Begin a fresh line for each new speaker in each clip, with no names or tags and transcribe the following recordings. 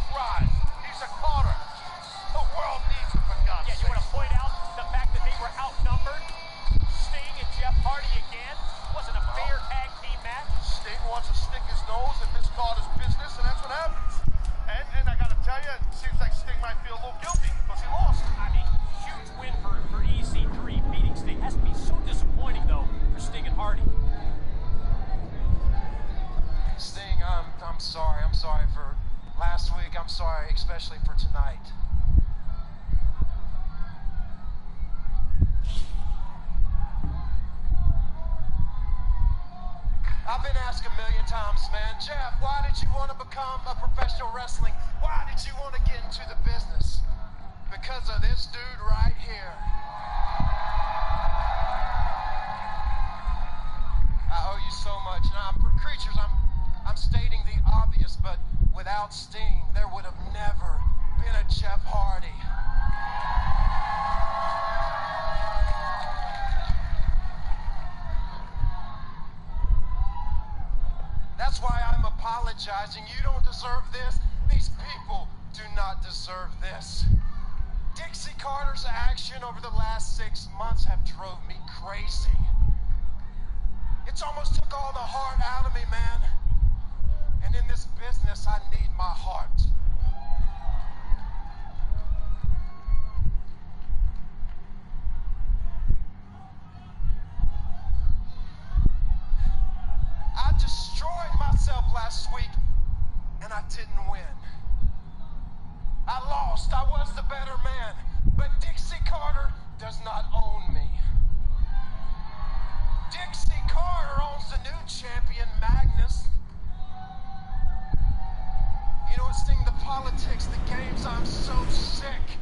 Rough Rise. He's a Carter. The world needs him, for God's sake.
Yeah, you want to point out the fact that they were outnumbered? Sting and Jeff Hardy again? Wasn't a fair tag team match.
Sting wants to stick his nose in Miss Carter's business, and that's what happens. And I gotta tell you, it seems like Sting might feel a little guilty because he lost.
I mean, huge win for EC3. Beating Sting has to be so disappointing, though, for Sting and Hardy.
Sting, I'm sorry. I'm sorry for last week. I'm sorry, especially for tonight. I've been asked a million times, man, Jeff, why did you want to become a professional wrestling? Why did you want to get into the business? Because of this dude right here. I owe you so much. Now, for creatures, I'm stating the obvious, but without Sting, there would have never been a Jeff Hardy. That's why I'm apologizing. You don't deserve this. These people do not deserve this. Dixie Carter's action over the last 6 months have drove me crazy. It's almost took all the heart out of me, man. And in this business, I need my heart. I destroyed myself last week, and I didn't win. I lost. I was the better man. But Dixie Carter does not own me. Dixie Carter owns the new champion, Magnus. You know what, Sting? The politics, the games, I'm so sick.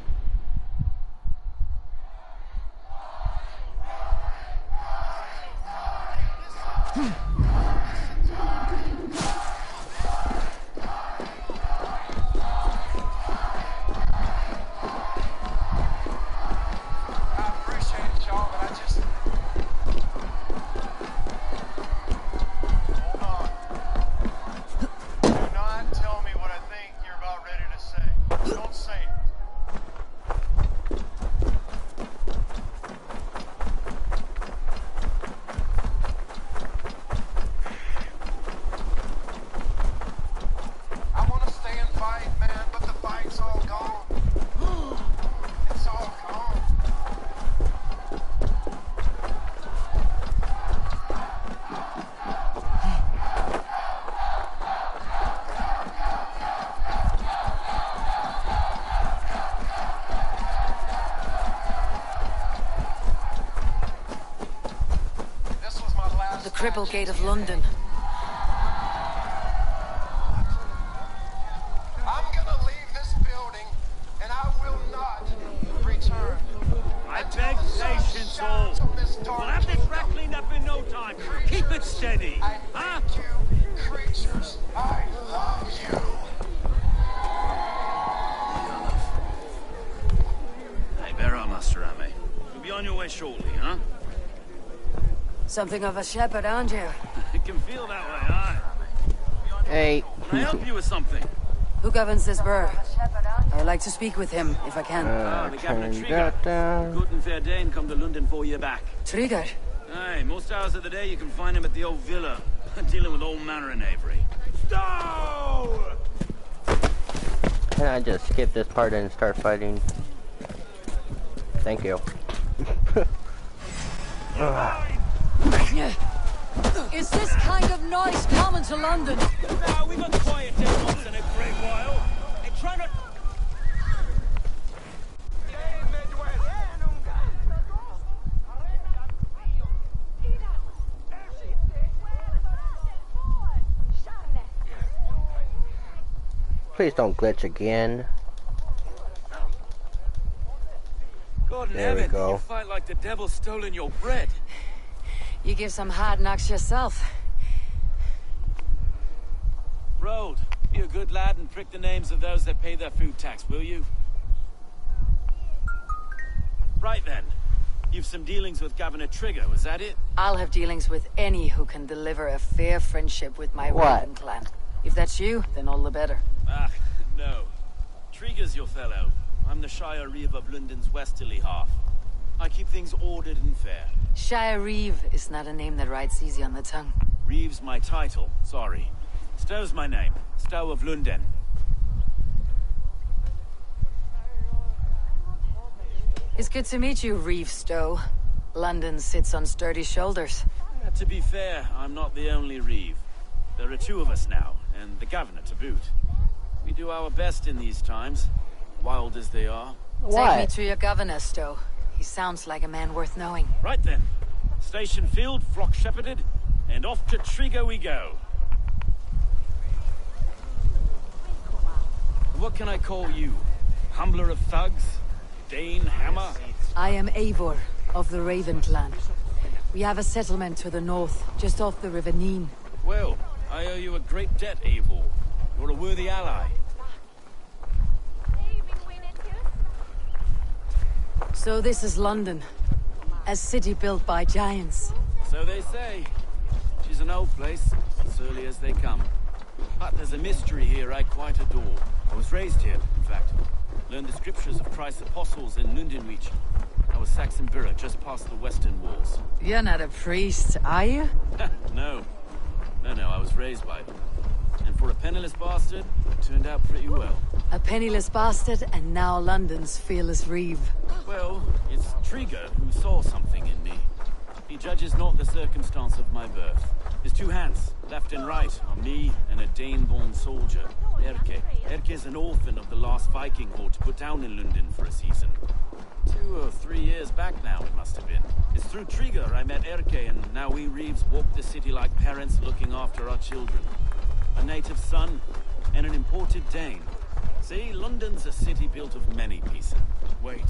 Cripple Gate of London.
I'm gonna leave this building, and I will not return.
I beg patience, all. We'll have this wreck cleaned up in no time. Keep it steady.
I thank you, creatures. I love you.
Hey, bear up, Master Ame. You'll be on your way shortly, huh?
Something of a shepherd, aren't you?
It can feel that way, aye.
Hey.
Can I help you with something?
Who governs this burg? I would like to speak with him, if I can.
The Governor
Turn
Trigger.
that down.
Good and fair Dane come to London 4 year back.
Trigger?
Aye, most hours of the day you can find him at the old villa, dealing with all manner in Avery. Stow!
Can I just skip this part and start fighting? Thank you.
Is this kind of noise common to London?
Nah, we've got quiet down once in a great while. Hey, try not...
Please don't glitch again.
God
There we
damn it,
go.
you fight like the devil's stolen your bread.
You give some hard knocks yourself.
Road, be a good lad and prick the names of those that pay their food tax, will you? Right then. You've some dealings with Governor Trigger, was that it?
I'll have dealings with any who can deliver a fair friendship with my
What?
Raven clan. If that's you, then all the better.
Ah, No. Trigger's your fellow. I'm the Shire Reeve of London's westerly half. I keep things ordered and fair.
Shire Reeve is not a name that rides easy on the tongue.
Reeve's my title, sorry. Stow's my name. Stow of London.
It's good to meet you, Reeve Stow. London sits on sturdy shoulders.
To be fair, I'm not the only Reeve. There are two of us now, and the governor to boot. We do our best in these times, wild as they are.
Take me to your governor, Stow. He sounds like a man worth knowing.
Right then. Station filled, flock shepherded, and off to Trigo we go. What can I call you? Humbler of thugs? Dane Hammer?
I am Eivor, of the Raven clan. We have a settlement to the north, just off the River Neen.
Well, I owe you a great debt, Eivor. You're a worthy ally.
So this is London. A city built by giants.
So they say. She's an old place, surly as they come. But there's a mystery here I quite adore. I was raised here, in fact. Learned the scriptures of Christ's apostles in Lundenwich. I was Saxon Borough, just past the western walls.
You're not a priest, are you?
No. No, I was raised by them. And for a penniless bastard, it turned out pretty well.
A penniless bastard, and now London's fearless Reeve.
Well, it's Trigger who saw something in me. He judges not the circumstance of my birth. His two hands, left and right, are me and a Dane-born soldier, Erke. Erke's an orphan of the last Viking horde put down in London for a season. 2 or 3 years back now, it must have been. It's through Trigger I met Erke, and now we Reeves walk the city like parents looking after our children. A native son, and an imported Dane. See, London's a city built of many pieces. Wait.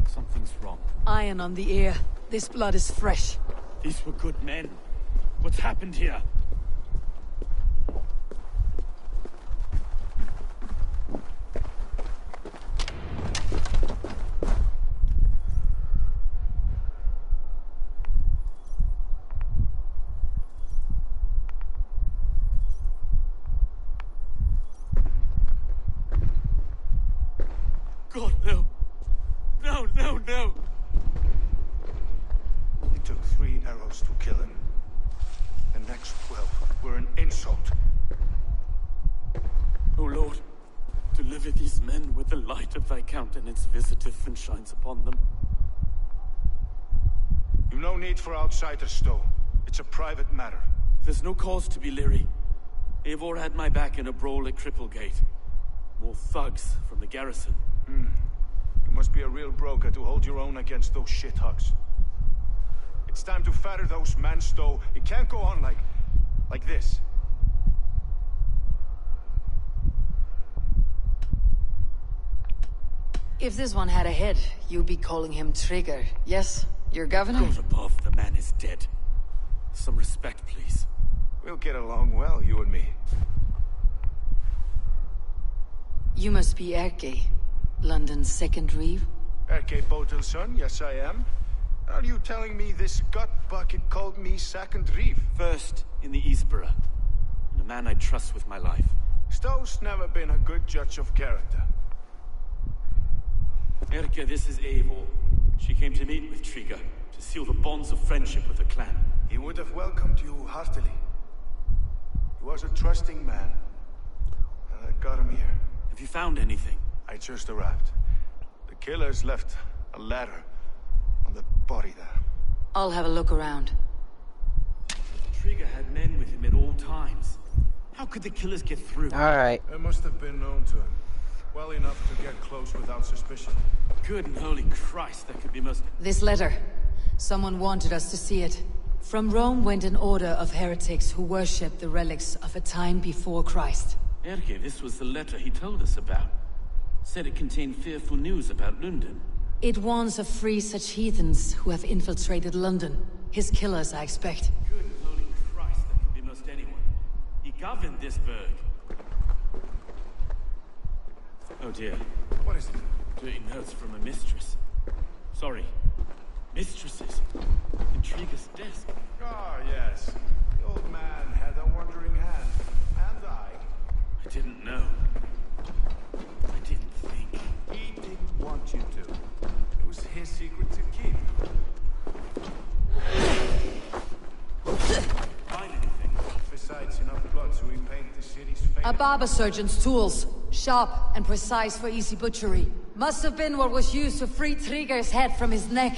Something's wrong.
Iron on the ear. This blood is fresh.
These were good men. What's happened here? God, no. No.
It took 3 arrows to kill him. The next 12 were an insult.
O Lord, deliver these men with the light of thy countenance visiteth and shines upon them.
You've no need for outsiders, Stow. It's a private matter.
There's no cause to be leery. Eivor had my back in a brawl at Cripplegate. More thugs from the garrison.
You must be a real broker to hold your own against those shithugs. It's time to fetter those men, Stow. It can't go on like this.
If this one had a head, you'd be calling him Trigger. Yes, your governor?
God above, the man is dead. Some respect, please.
We'll get along well, you and me.
You must be Erke, London's second Reeve.
Erke Botel's son, yes I am. Are you telling me this gut bucket called me second Reeve?
First in the Eastborough, and a man I trust with my life.
Stow's never been a good judge of character.
Erke, this is Eivor. She came to meet with Trigger, to seal the bonds of friendship with the clan.
He would have welcomed you heartily. He was a trusting man. And I got him here.
Have you found anything?
I just arrived. The killers left a ladder on the body there.
I'll have a look around.
Trigger had men with him at all times. How could the killers get through?
Alright.
It must have been known to him. Well enough to get close without suspicion.
Good and holy Christ, that could be most...
This letter. Someone wanted us to see it. From Rome went an order of heretics who worshipped the relics of a time before Christ.
Erke, this was the letter he told us about. Said it contained fearful news about London.
It warns of free such heathens who have infiltrated London. His killers, I expect.
Good and holy Christ, that could be most anyone. He governed this burg. Oh dear.
What is it?
Dirty notes from a mistress. Sorry. Mistresses. In Trigger's desk.
Ah, yes. The old man had a wandering hand. And I
I didn't know.
to repaint the city's face.
A barber surgeon's tools. Sharp and precise for easy butchery. Must have been what was used to free Trigger's head from his neck.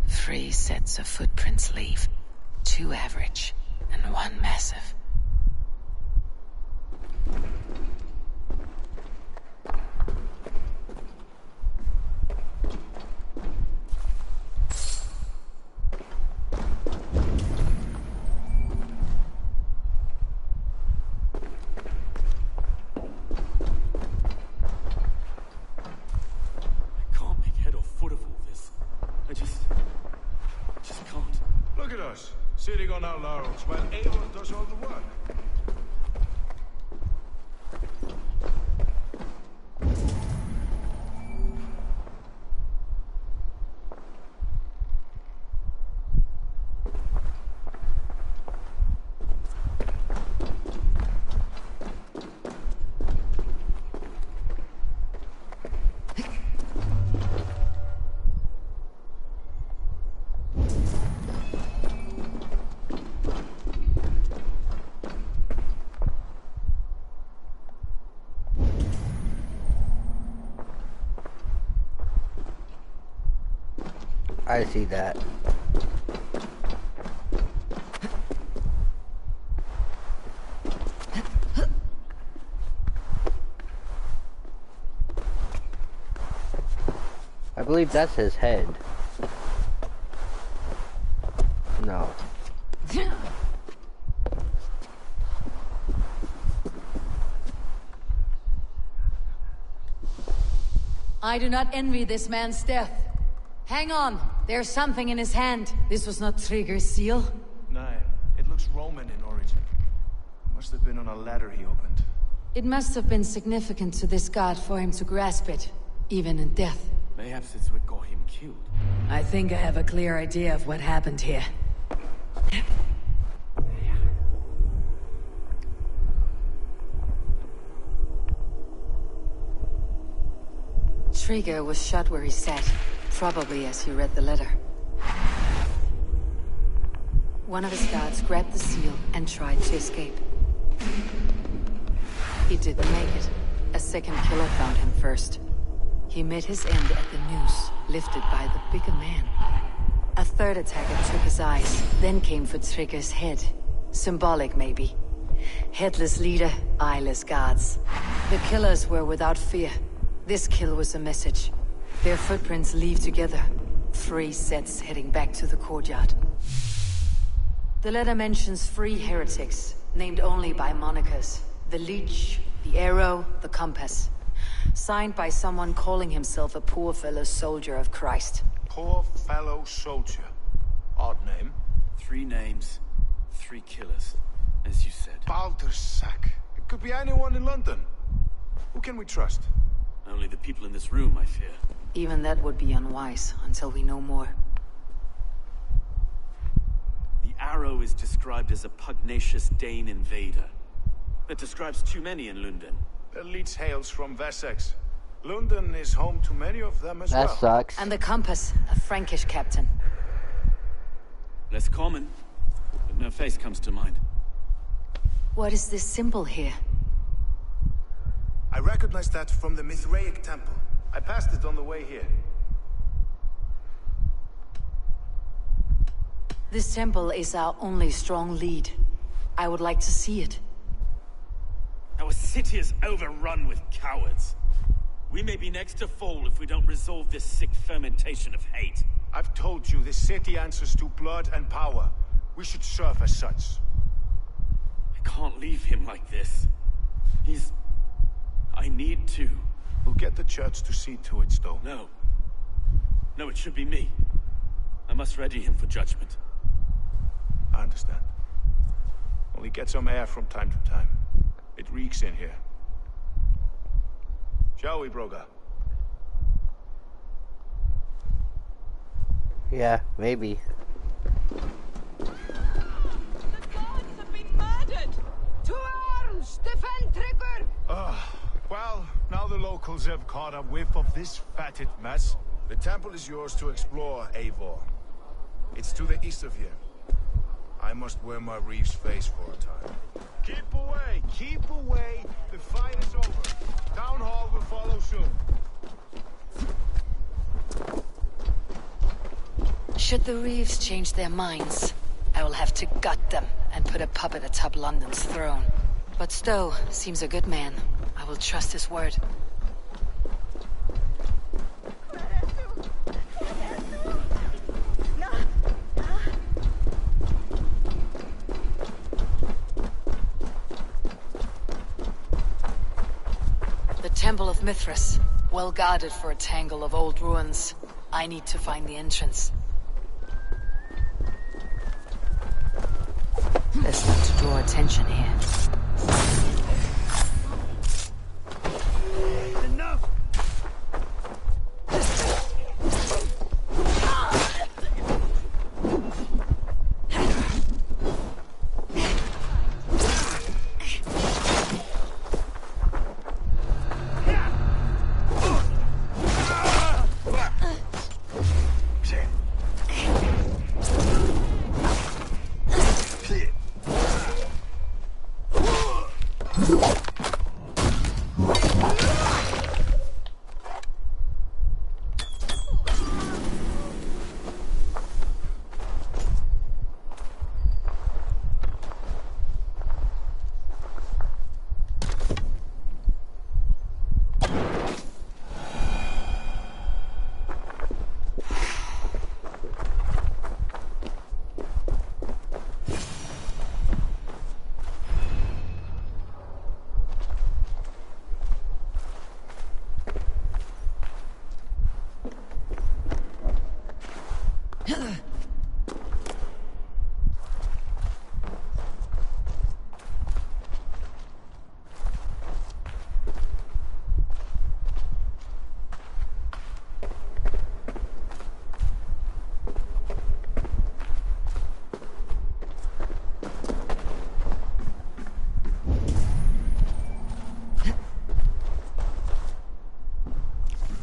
Three sets of footprints leave. 2 average, and 1 massive.
I can't make head or foot of all this. I just can't.
Look at us, sitting on our laurels while Eivor does all the work.
I see that. I believe that's his head. No.
I do not envy this man's death. Hang on, there's something in his hand. This was not Trigger's seal.
No, it looks Roman in origin. Must have been on a ladder he opened.
It must have been significant to this god for him to grasp it, even in death.
Perhaps it's what got him killed.
I think I have a clear idea of what happened here. Trigger was shot where he sat, probably as he read the letter. One of his guards grabbed the seal and tried to escape. He didn't make it. A second killer found him first. He met his end at the noose, lifted by the bigger man. A third attacker took his eyes, then came for Trigger's head. Symbolic, maybe. Headless leader, eyeless guards. The killers were without fear. This kill was a message. Their footprints leave together. 3 sets heading back to the courtyard. The letter mentions 3 heretics, named only by monikers. The Leech, the Arrow, the Compass. Signed by someone calling himself a poor fellow soldier of Christ.
Poor fellow soldier. Odd name.
3 names, 3 killers, as you said.
Baldersack. It could be anyone in London. Who can we trust?
Only the people in this room, I fear.
Even that would be unwise, until we know more.
The Arrow is described as a pugnacious Dane invader. That describes too many in London.
The Leech hails from Wessex. London is home to many of them as well.
That sucks.
And the Compass, a Frankish captain.
Less common, but no face comes to mind.
What is this symbol here?
I recognize that from the Mithraic temple. I passed it on the way here.
This temple is our only strong lead. I would like to see it.
Our city is overrun with cowards. We may be next to fall if we don't resolve this sick fermentation of hate.
I've told you, this city answers to blood and power. We should serve as such.
I can't leave him like this. I need to.
We'll get the church to see to it, Stowe.
No. No, it should be me. I must ready him for judgment.
I understand. Only get some air from time to time. It reeks in here. Shall we, Broga?
Yeah, maybe.
The gods have been murdered! To arms! Defend Trigger!
Well, now the locals have caught a whiff of this fatted mess.
The temple is yours to explore, Eivor. It's to the east of here. I must wear my Reeve's face for a time.
Keep away! Keep away! The fight is over. Town Hall will follow soon.
Should the Reeves change their minds, I will have to gut them and put a puppet atop London's throne. But Stowe seems a good man. I will trust his word. The Temple of Mithras, well guarded for a tangle of old ruins. I need to find the entrance. Best not to draw attention here.
Enough!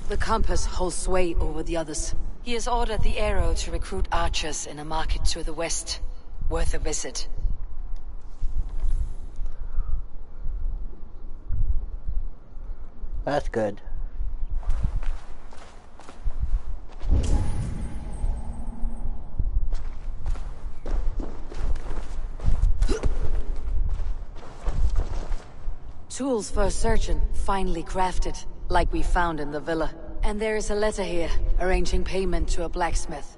The compass holds sway over the others. He has ordered the arrow to recruit archers in a market to the west. Worth a visit.
That's good.
Tools for a surgeon, finely crafted, like we found in the villa. And there is a letter here, arranging payment to a blacksmith.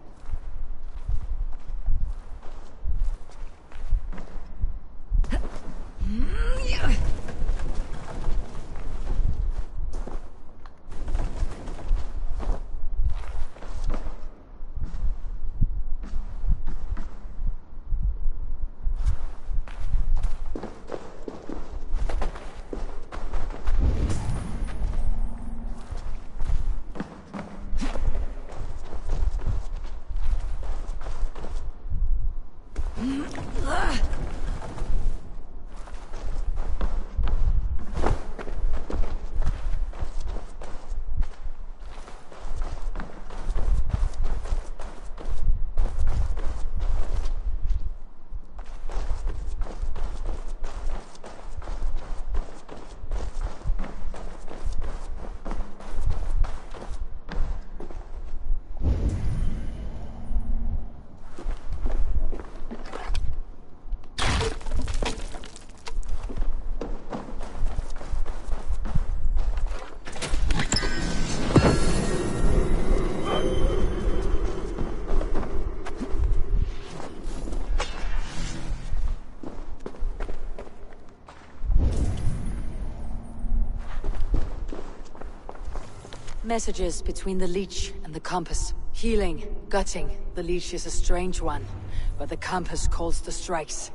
Messages between the leech and the compass. Healing, gutting. The leech is a strange one, but the compass calls the strikes.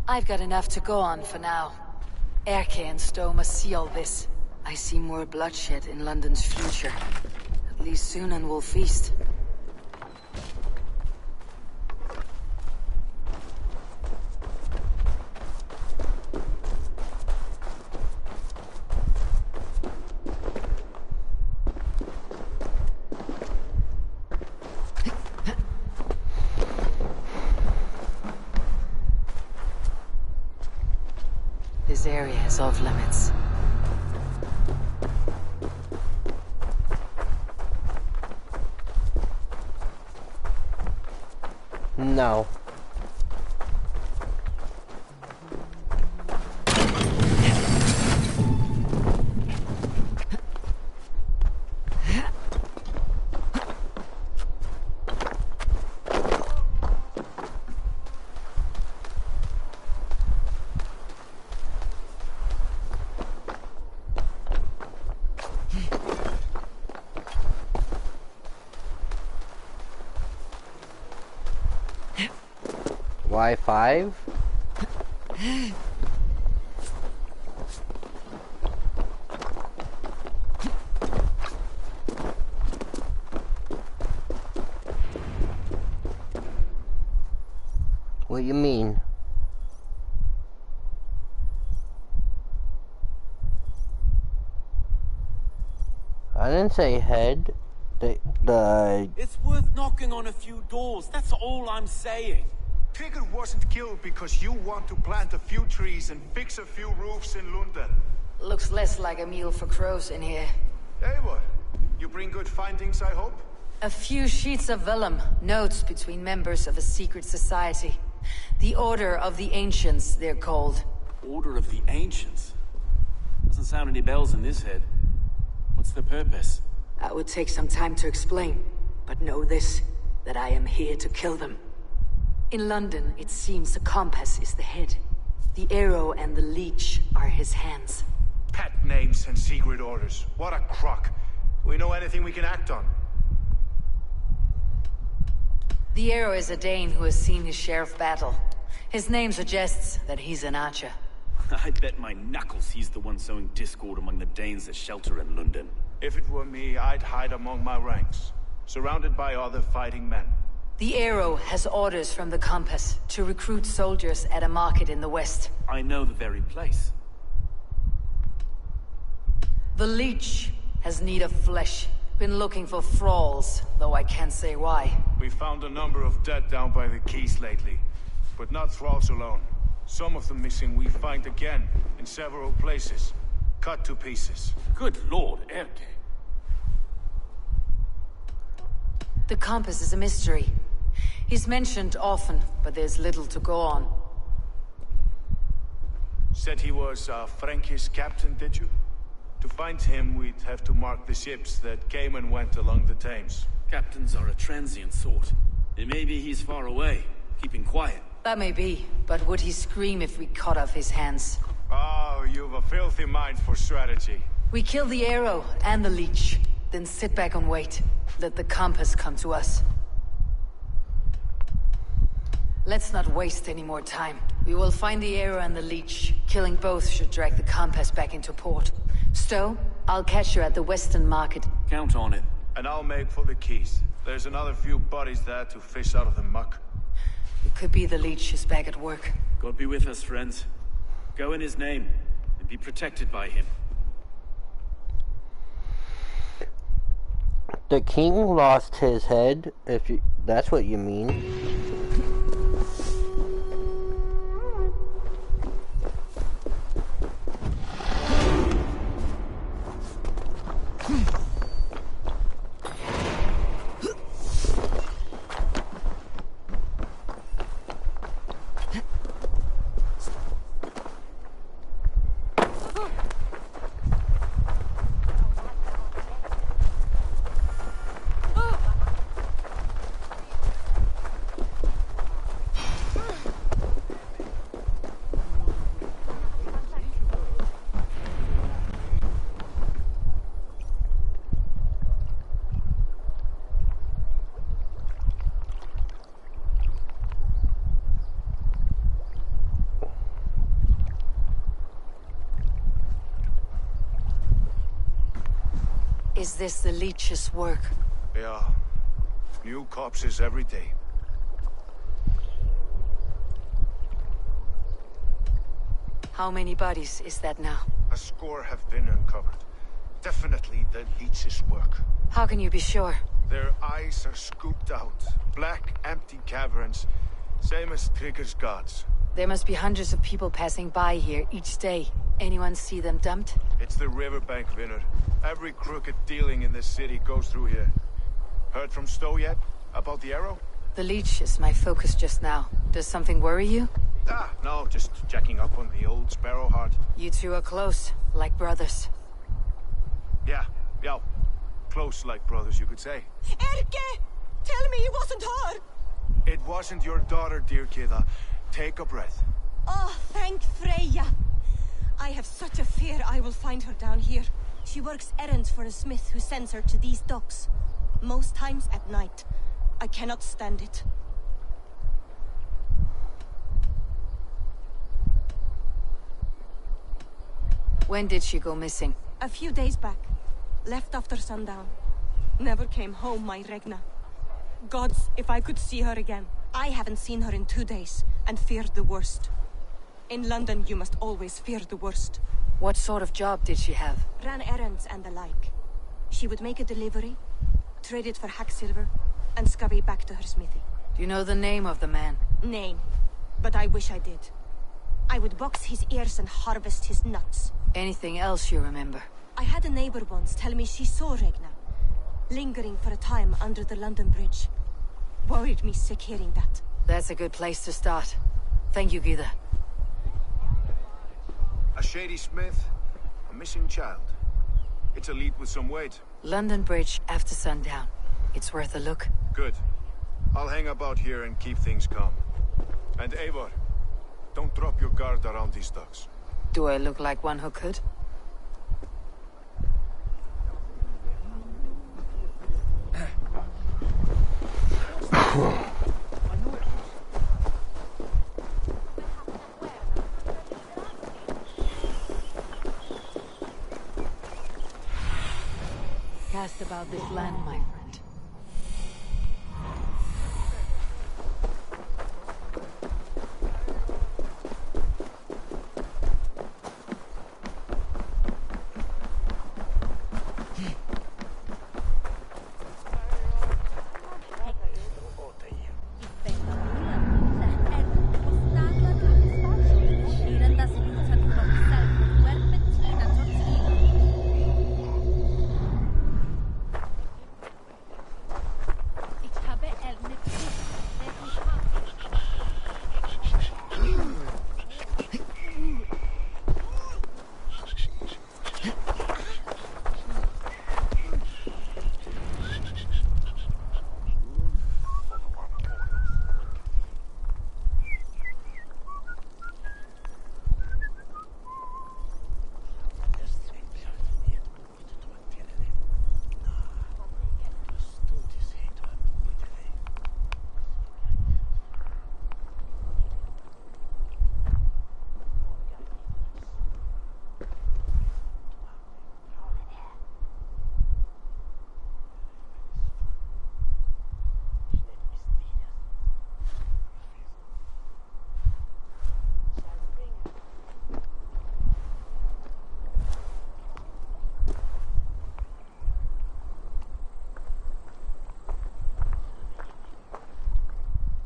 I've got enough to go on for now. Erke and Stowe must see all this. I see more bloodshed in London's future. At least soon will feast. This area is off limits.
No. Y5? What do you mean? I didn't say head.
It's worth knocking on a few doors, that's all I'm saying.
Trigger wasn't killed because you want to plant a few trees and fix a few roofs in London.
Looks less like a meal for crows in here.
Eivor, you bring good findings, I hope?
A few sheets of vellum, notes between members of a secret society. The Order of the Ancients, they're called.
Order of the Ancients? Doesn't sound any bells in this head. What's the purpose?
That would take some time to explain, but know this, that I am here to kill them. In London, it seems the compass is the head. The arrow and the leech are his hands.
Pet names and secret orders. What a crock. We know anything we can act on.
The arrow is a Dane who has seen his share of battle. His name suggests that he's an archer.
I bet my knuckles he's the one sowing discord among the Danes that shelter in London.
If it were me, I'd hide among my ranks, surrounded by other fighting men.
The arrow has orders from the compass to recruit soldiers at a market in the west.
I know the very place.
The leech has need of flesh. Been looking for thralls, though I can't say why.
We found a number of dead down by the quays lately, but not thralls alone. Some of the missing we find again in several places, cut to pieces.
Good lord, Erke.
The compass is a mystery. He's mentioned often, but there's little to go on.
Said he was a Frankish captain, did you? To find him, we'd have to mark the ships that came and went along the Thames.
Captains are a transient sort. It may be he's far away, keeping quiet.
That may be, but would he scream if we cut off his hands?
Oh, you've a filthy mind for strategy.
We kill the arrow and the leech, then sit back and wait. Let the compass come to us. Let's not waste any more time. We will find the arrow and the leech. Killing both should drag the compass back into port. Stowe, I'll catch you at the Western Market.
Count on it.
And I'll make for the quays. There's another few bodies there to fish out of the muck.
It could be the leech is back at work.
God be with us, friends. Go in his name, and be protected by him.
The king lost his head, if you, that's what you mean.
Is this the leech's work?
Yeah. New corpses every day.
How many bodies is that now?
A score have been uncovered. Definitely the leech's work.
How can you be sure?
Their eyes are scooped out. Black, empty caverns. Same as Trigger's gods.
There must be hundreds of people passing by here each day. Anyone see them dumped?
It's the riverbank, Vinner. Every crooked dealing in this city goes through here. Heard from Stowe yet? About the arrow?
The leech is my focus just now. Does something worry you?
Ah, no, just checking up on the old Sparrowheart.
You two are close, like brothers.
Yeah. Close like brothers, you could say.
Erke! Tell me it wasn't her!
It wasn't your daughter, dear Kida. Take a breath.
Oh, thank Freya. I have such a fear I will find her down here. She works errands for a smith who sends her to these docks. Most times at night. I cannot stand it.
When did she go missing?
A few days back. Left after sundown. Never came home, my Regna. Gods, if I could see her again. I haven't seen her in 2 days, and feared the worst. In London, you must always fear the worst.
What sort of job did she have?
Ran errands and the like. She would make a delivery, trade it for hack silver, and scurry back to her smithy.
Do you know the name of the man?
Name. But I wish I did. I would box his ears and harvest his nuts.
Anything else you remember?
I had a neighbor once tell me she saw Regna, lingering for a time under the London Bridge. Worried me sick hearing that.
That's a good place to start. Thank you, Gida.
A shady smith, a missing child. It's a lead with some weight.
London Bridge after sundown. It's worth a look.
Good. I'll hang about here and keep things calm. And Eivor, don't drop your guard around these docks.
Do I look like one who could? Cast about this land, my friend.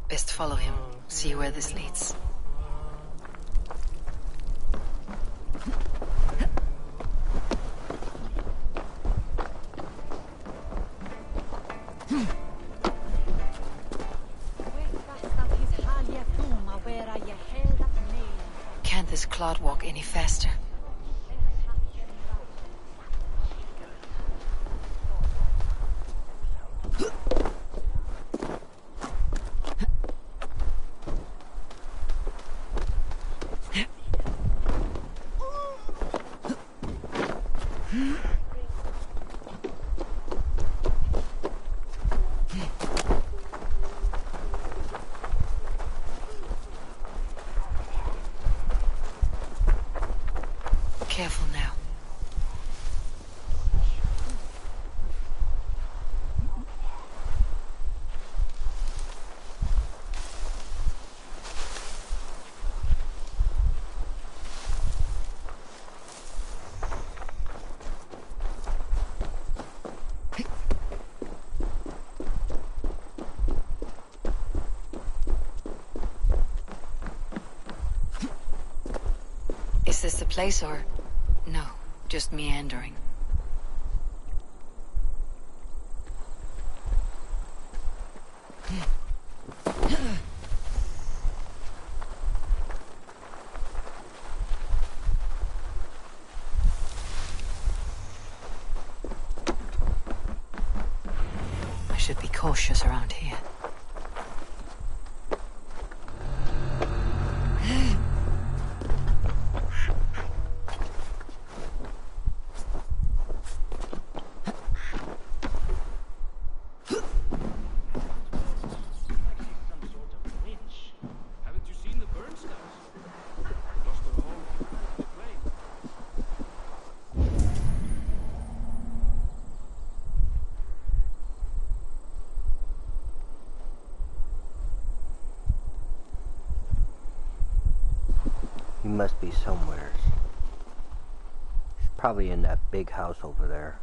Best follow him, see where this leads. Can't this clod walk any faster? Careful now.
Is this the place or... No, just meandering? I should be cautious around here.
He must be somewhere. He's probably in that big house over there.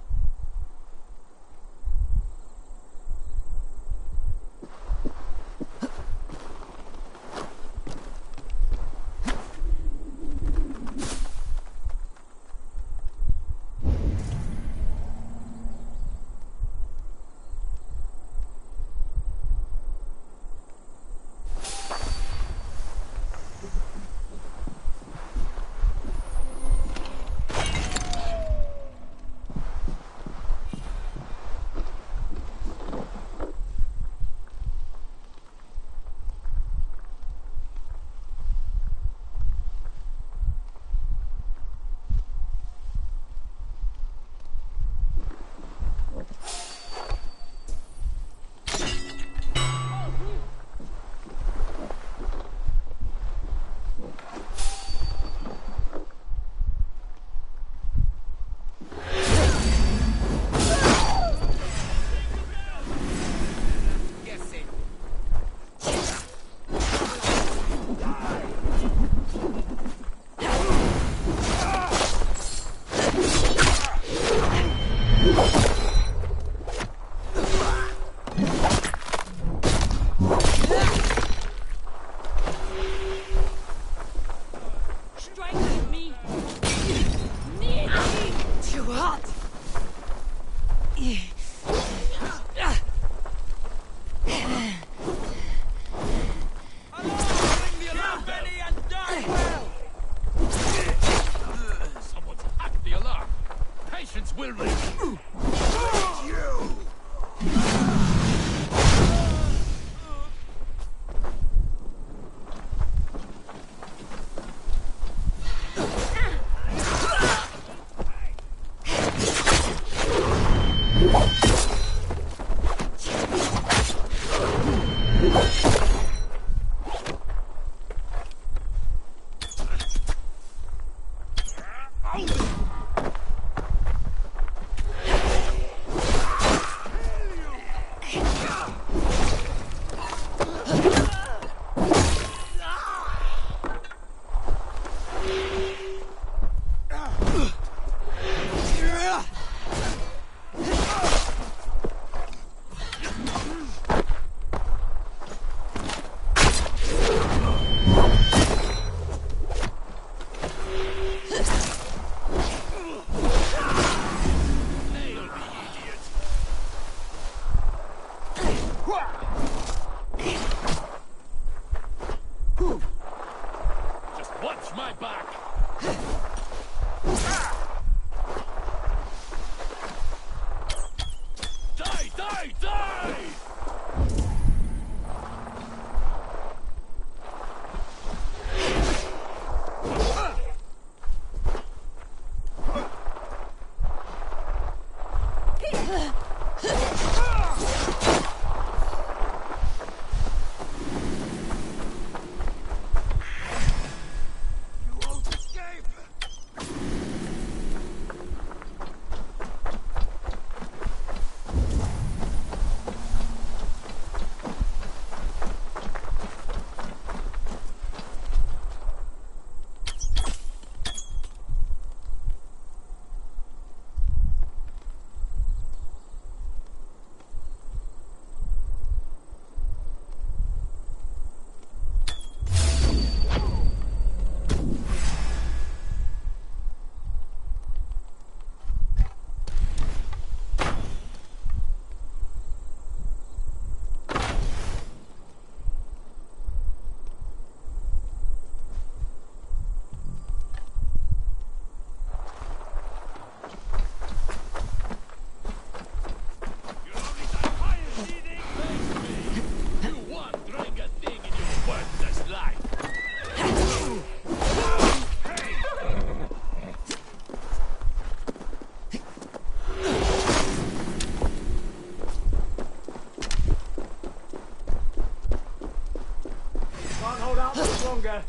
hold out much longer.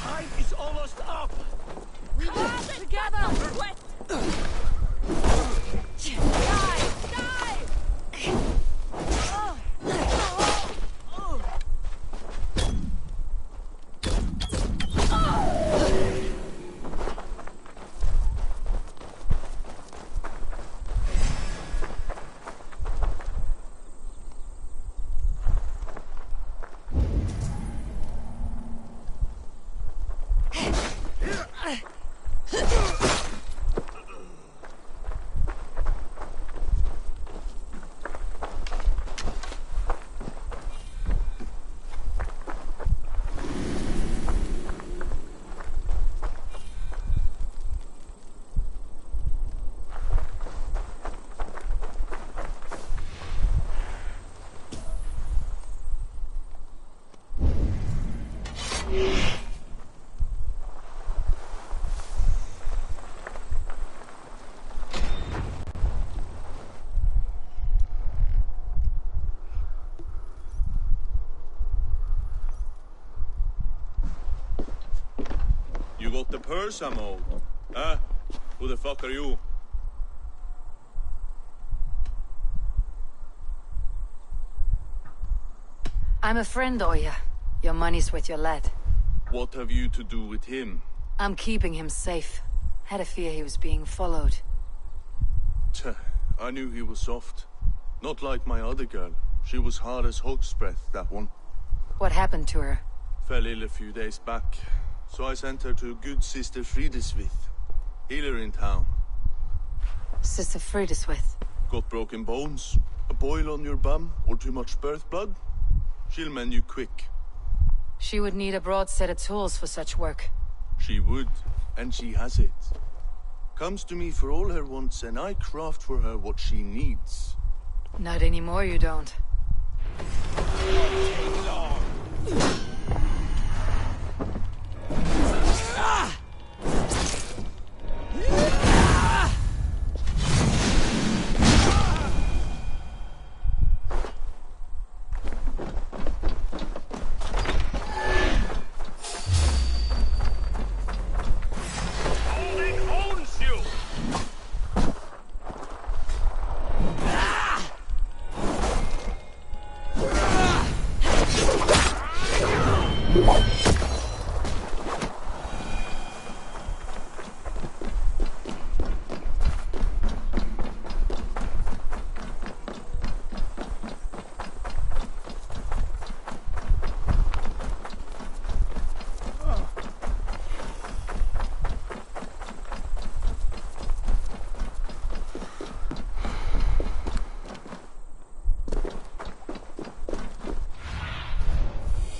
Time is almost up. We move together. West.
You got the purse, I'm old. Huh? Who the fuck are you?
I'm a friend, Oya. Your money's with your lad.
What have you to do with him?
I'm keeping him safe. Had a fear he was being followed.
Tch, I knew he was soft. Not like my other girl. She was hard as hog's breath, that one.
What happened to her?
Fell ill a few days back. So I sent her to a good sister Frideswith. Healer in town.
Sister Frideswith.
Got broken bones, a boil on your bum, or too much birth blood? She'll mend you quick.
She would need a broad set of tools for such work.
She would, and she has it. Comes to me for all her wants, and I craft for her what she needs.
Not anymore, you don't.
Take long.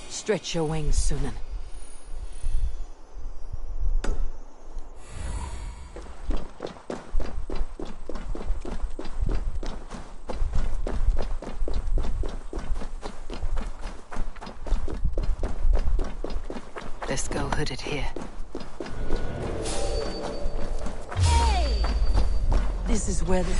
Stretch your wings, Sunan. Let's go hooded here. Hey! This is where the...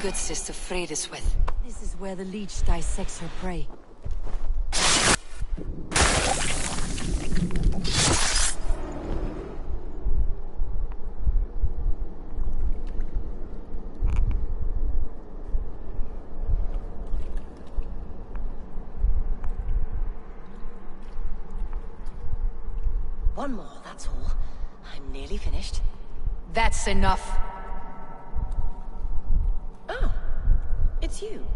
Good sister freed us with. This is where the leech dissects her prey. One more, that's all. I'm nearly finished. That's enough. It's you.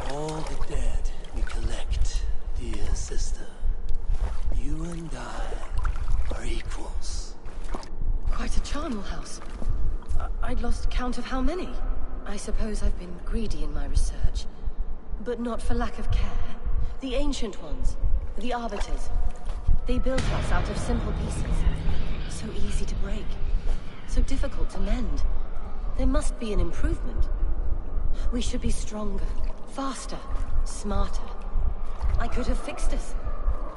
All the dead we collect, dear sister. You and I are equals.
Quite a charnel house. I'd lost count of how many. I suppose I've been greedy in my research. But not for lack of care. The ancient ones, the arbiters, they built us out of simple pieces. So easy to break. So difficult to mend. There must be an improvement. We should be stronger, faster, smarter. I could have fixed us.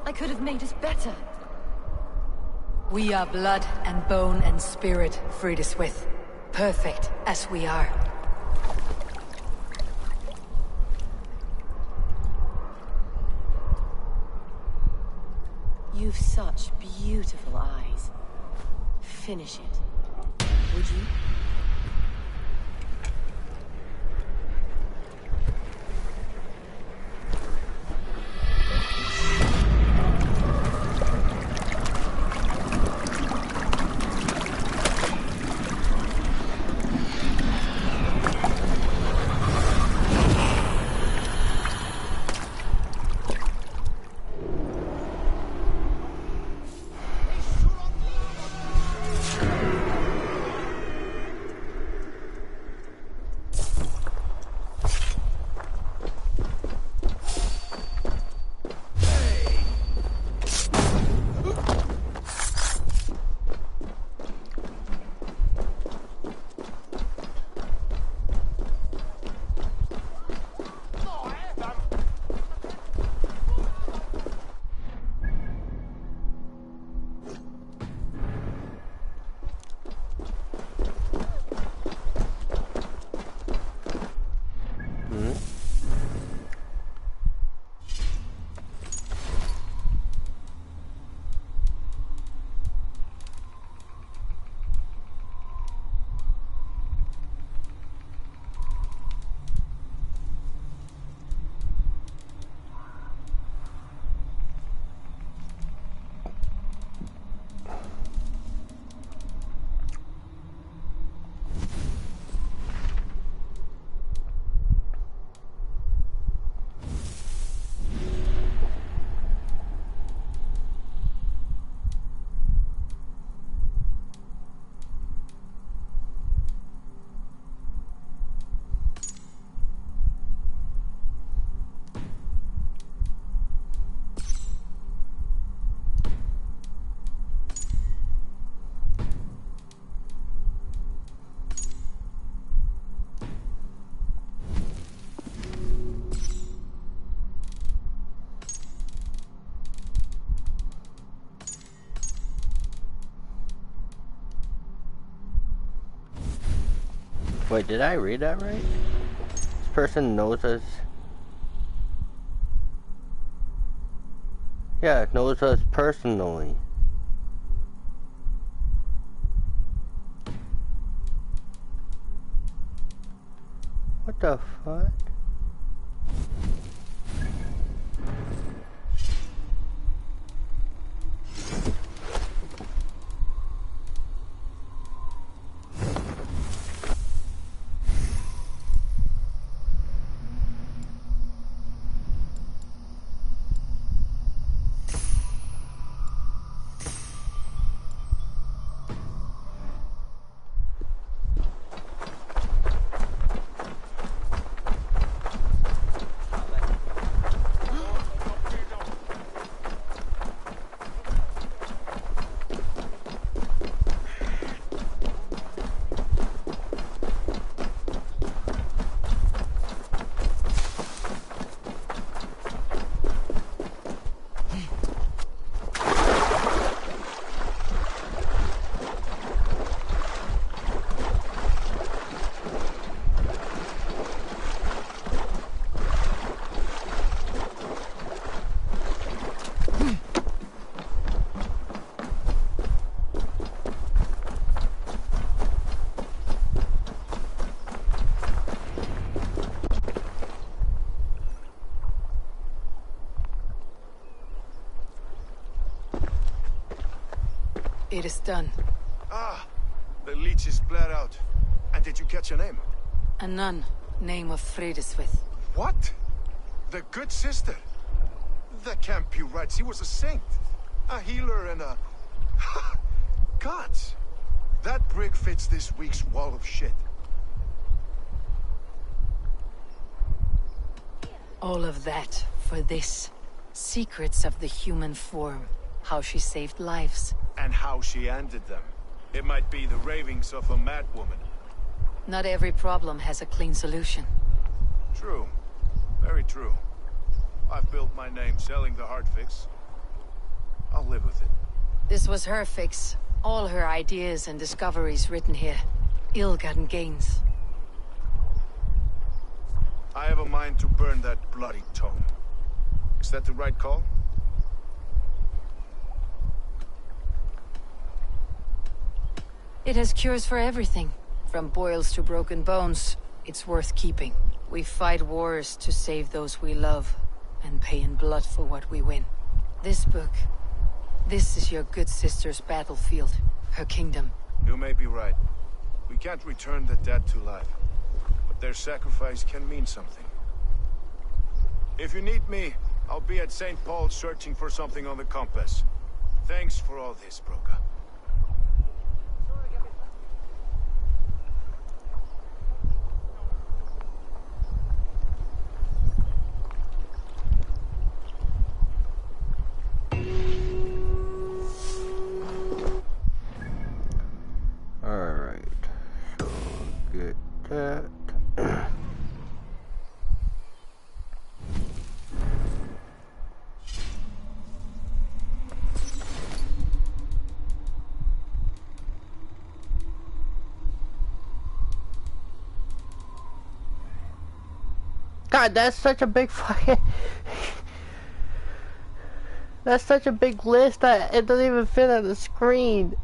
I could have made us better. We are blood and bone and spirit, freed us with. Perfect as we are. You've such beautiful eyes. Finish it. Would you?
Wait, did I read that right? This person knows us. Yeah, it knows us personally. What the fuck?
It is done.
Ah, the leech is bled out. And did you catch her name?
A nun, name of Fredeswith.
What? The good sister? That can't be right. She was a saint. A healer and a... Gods! That brick fits this week's wall of shit.
All of that for this. Secrets of the human form. How she saved lives.
And how she ended them. It might be the ravings of a mad woman.
Not every problem has a clean solution.
True. Very true. I've built my name selling the heart fix. I'll live with it.
This was her fix. All her ideas and discoveries written here. Ill-gotten gains.
I have a mind to burn that bloody tome. Is that the right call?
It has cures for everything. From boils to broken bones. It's worth keeping. We fight wars to save those we love, and pay in blood for what we win. This book, this is your good sister's battlefield, her kingdom.
You may be right. We can't return the dead to life, but their sacrifice can mean something. If you need me, I'll be at St. Paul searching for something on the compass. Thanks for all this, Broca.
Alright, so get that. God, that's such a big fucking... That's such a big list that it doesn't even fit on the screen.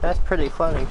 That's pretty funny.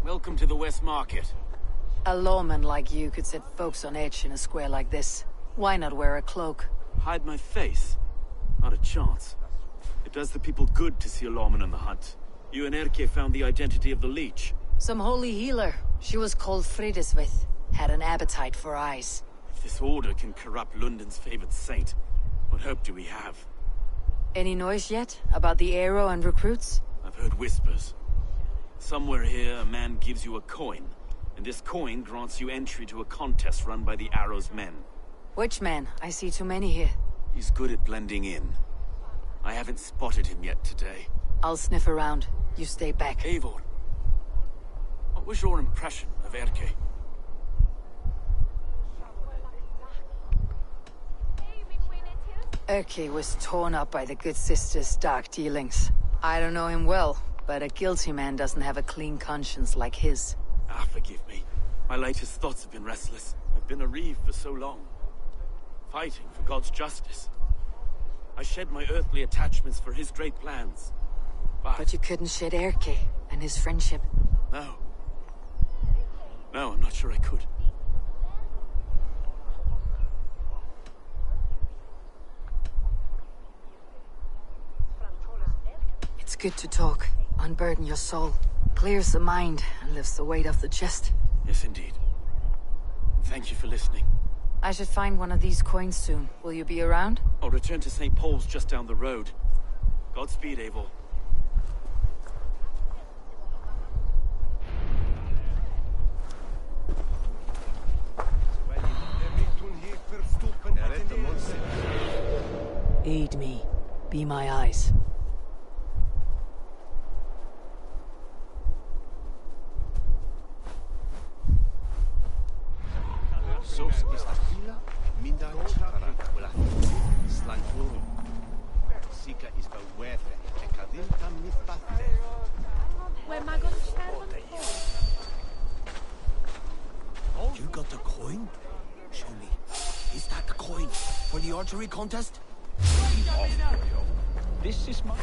Welcome to the West Market.
A lawman like you could set folks on edge in a square like this. Why not wear a cloak?
Hide my face? Not a chance. It does the people good to see a lawman on the hunt. You and Erke found the identity of the leech.
Some holy healer. She was called Fredeswith. Had an appetite for eyes.
If this order can corrupt London's favored saint, what hope do we have?
Any noise yet about the arrow and recruits?
I've heard whispers. Somewhere here, a man gives you a coin, and this coin grants you entry to a contest run by the Arrow's men.
Which man? I see too many here.
He's good at blending in. I haven't spotted him yet today.
I'll sniff around. You stay back.
Eivor, what was your impression of Erke?
Erke was torn up by the good sister's dark dealings. I don't know him well, but a guilty man doesn't have a clean conscience like his.
Ah, forgive me. My latest thoughts have been restless. I've been a reeve for so long. Fighting for God's justice. I shed my earthly attachments for his great plans.
But you couldn't shed Erke and his friendship.
No. No, I'm not sure I could.
It's good to talk. Unburden your soul. Clears the mind and lifts the weight off the chest.
Yes, indeed. Thank you for listening.
I should find one of these coins soon. Will you be around?
I'll return to St. Paul's just down the road. Godspeed, Abel.
Aid me. Be my eyes.
You got the coin? Show me. Is that the coin for the archery contest? This is my...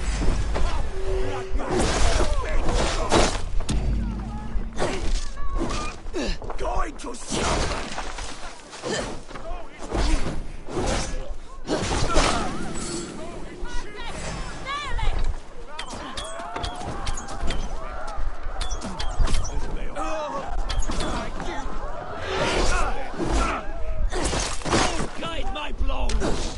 Going to suffer!
Guide my blows!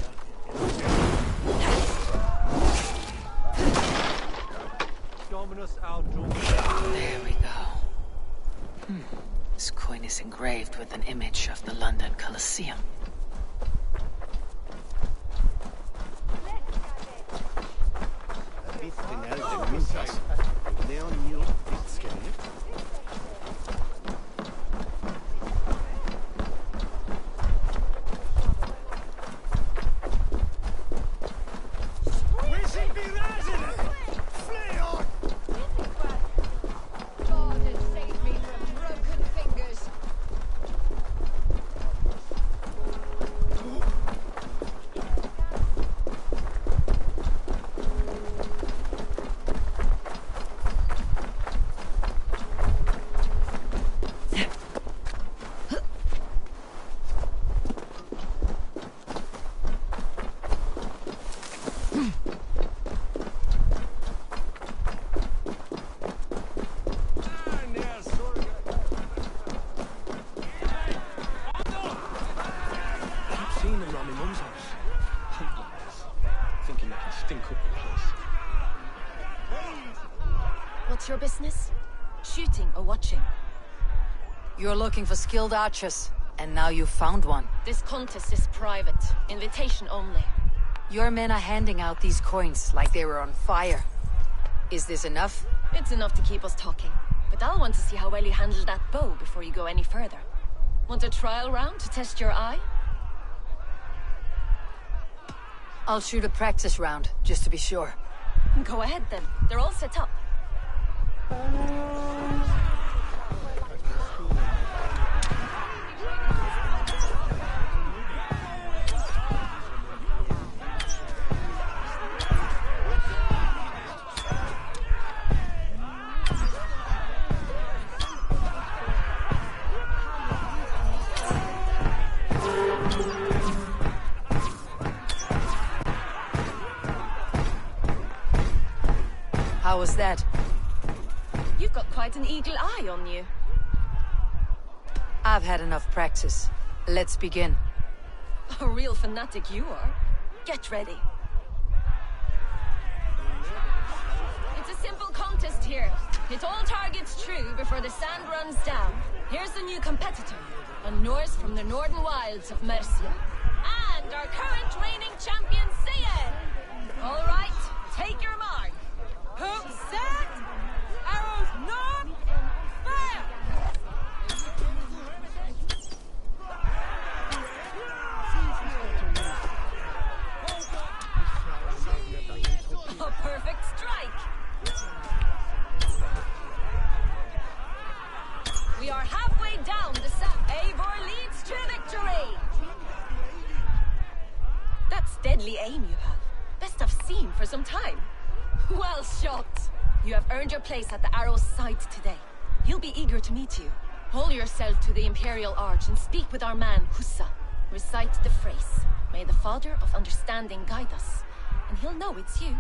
There we go. This coin is engraved with an image of the London Colosseum.
What's your business? Shooting or watching?
You're looking for skilled archers, and now you've found one.
This contest is private. Invitation only.
Your men are handing out these coins like they were on fire. Is this enough?
It's enough to keep us talking. But I'll want to see how well you handle that bow before you go any further. Want a trial round to test your eye?
I'll shoot a practice round, just to be sure.
Go ahead then. They're all set up.
How was that?
You've got quite an eagle eye on you.
I've had enough practice. Let's begin.
A real fanatic you are. Get ready. It's a simple contest here. Hit all targets true before the sand runs down. Here's the new competitor, a Norse from the northern wilds of Mercia. And our current reigning champion, Sayed. All right, take your mark. Hook set! Arrows north! Fire! A perfect strike! We are halfway down the sap. Eivor leads to victory! That's deadly aim you have. seen for some time. Well shot. You have earned your place at the Arrow's side today. He'll be eager to meet you. Hold yourself to the Imperial Arch and speak with our man, Hussa. Recite the phrase. May the Father of Understanding guide us. And he'll know it's you.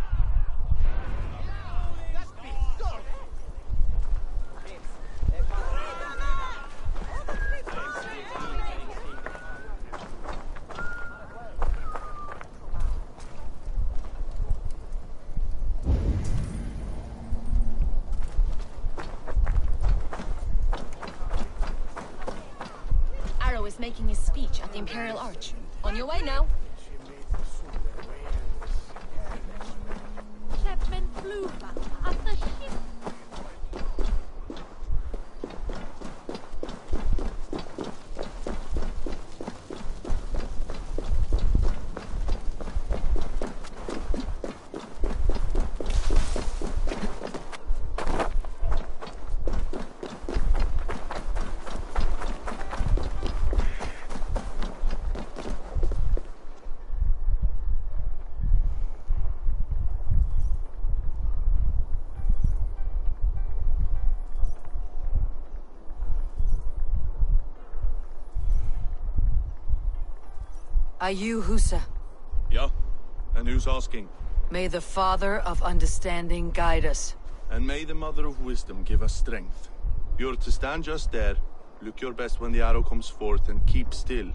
Making his speech at the Imperial Arch. On your way now.
Are you Hussa?
Yeah? And who's asking?
May the Father of Understanding guide us.
And may the Mother of Wisdom give us strength. You're to stand just there, look your best when the arrow comes forth, and keep still.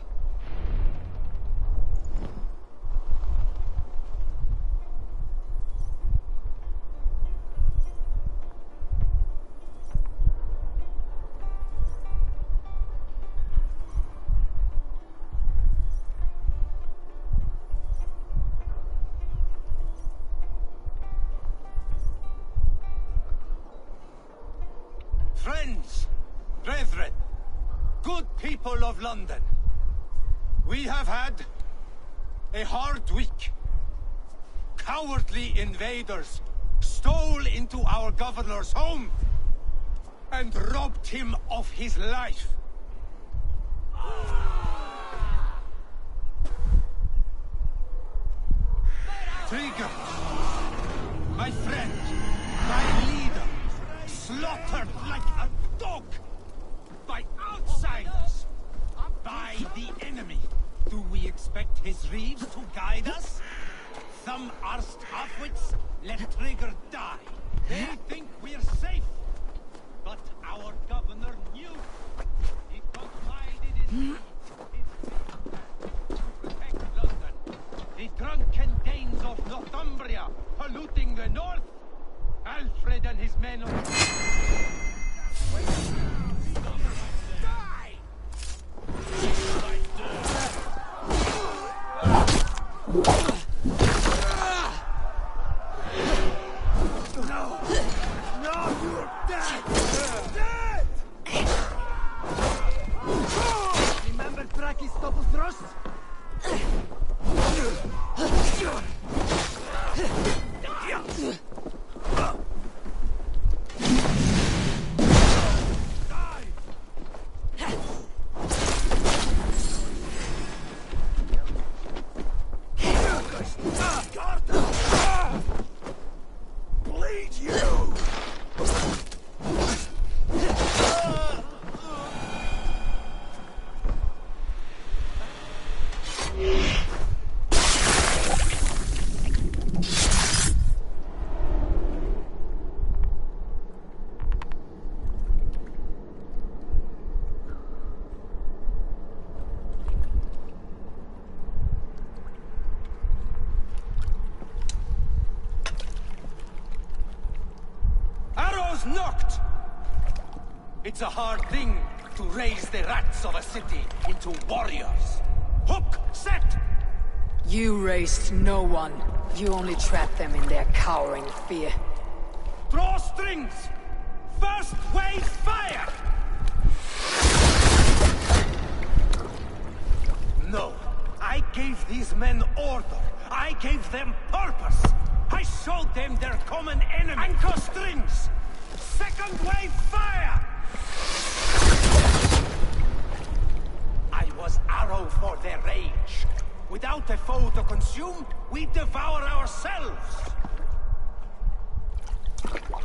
Friends, brethren, good people of London, we have had a hard week. Cowardly invaders stole into our governor's home and robbed him of his life. Trigger, my friend, my leader, slaughtered like a dog by outsiders, by the enemy. Do we expect his reeds to guide us? Some arsed halfwits let Trigger die. They think we're safe, but our governor knew. He confided in me. To protect London. The drunken Danes of Northumbria polluting the north. Alfred and his men on die! No! No, you're dead! Dead! Remember Brachistopus Thrust? Knocked! It's a hard thing to raise the rats of a city into warriors. Hook, set!
You raised no one. You only trapped them in their cowering fear.
Draw strings! First wave fire! No, I gave these men order. I gave them purpose. I showed them their common enemy. Anchor strings! Second wave fire! I was arrow for their rage. Without a foe to consume, we devour ourselves.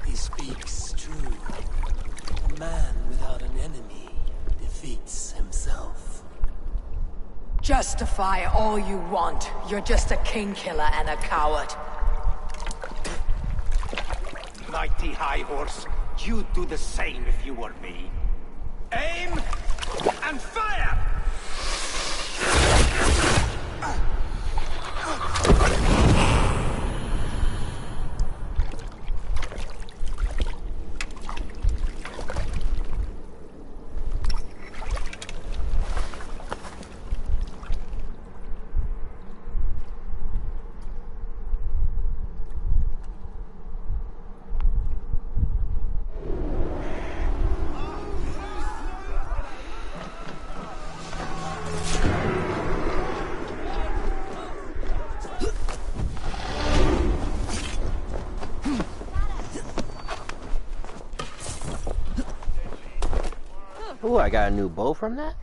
He speaks true. A man without an enemy defeats himself.
Justify all you want. You're just a king killer and a coward.
Mighty High Horse, you'd do the same if you were me. Aim and fire!
Ooh, I got a new bow from that?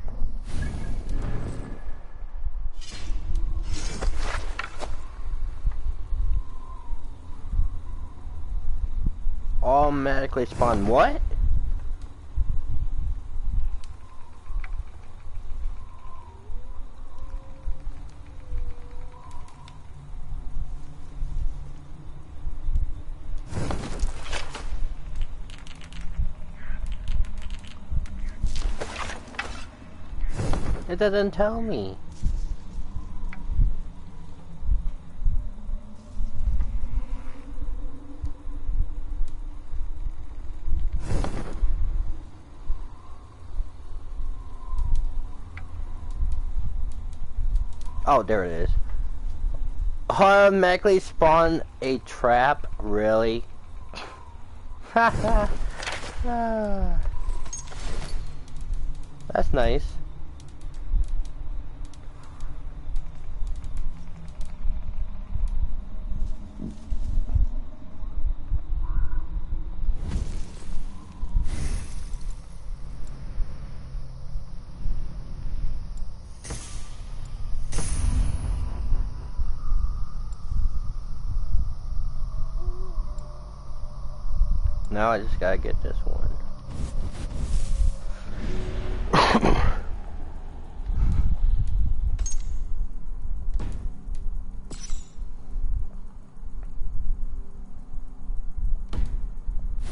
Automatically spawn what? It doesn't tell me. Oh, there it is. Automatically spawn a trap? Really? Haha. That's nice. Now I just gotta get this one.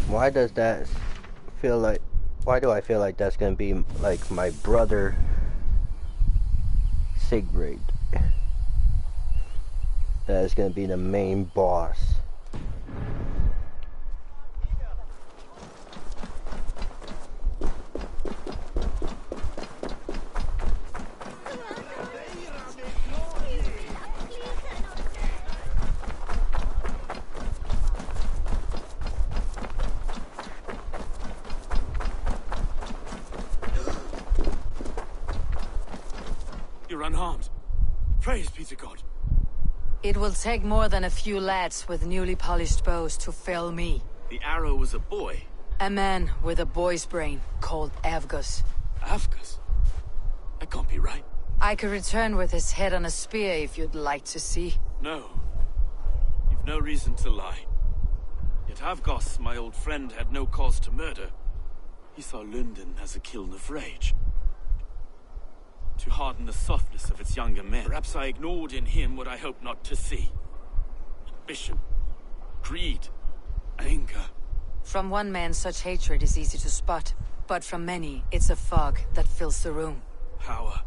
Why does that feel like, why do I feel like that's gonna be like my brother Sigrid? That is gonna be the main boss.
You're unharmed. Praise be to God.
It will take more than a few lads with newly polished bows to fell me.
The arrow was a boy.
A man with a boy's brain called Avgus.
Avgus? That can't be right.
I could return with his head on a spear if you'd like to see.
No. You've no reason to lie. Yet Avgus, my old friend, had no cause to murder. He saw London as a kiln of rage. To harden the softness of its younger men. Perhaps I ignored in him what I hoped not to see. Ambition, greed, anger.
From one man, such hatred is easy to spot. But from many, it's a fog that fills the room.
Power.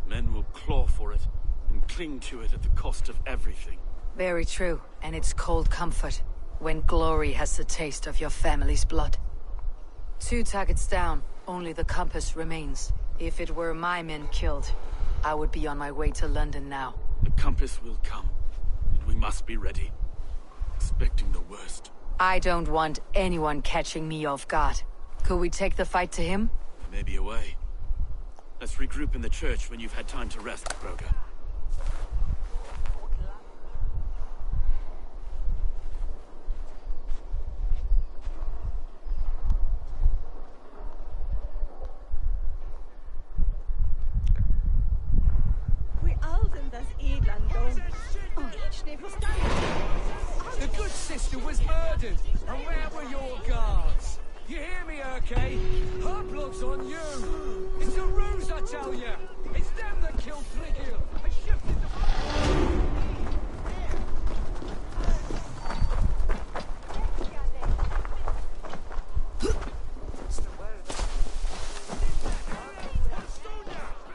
Men will claw for it and cling to it at the cost of everything.
Very true, and it's cold comfort when glory has the taste of your family's blood. 2 targets down, only the compass remains. If it were my men killed, I would be on my way to London now.
The compass will come, and we must be ready. Expecting the worst.
I don't want anyone catching me off guard. Could we take the fight to him?
There may be a way. Let's regroup in the church when you've had time to rest, Broga.
We all
The good sister was murdered, and where were your guards? You hear me, Urke? Her blood's on you. It's a ruse, I tell you. It's them that killed Frigil and shifted the...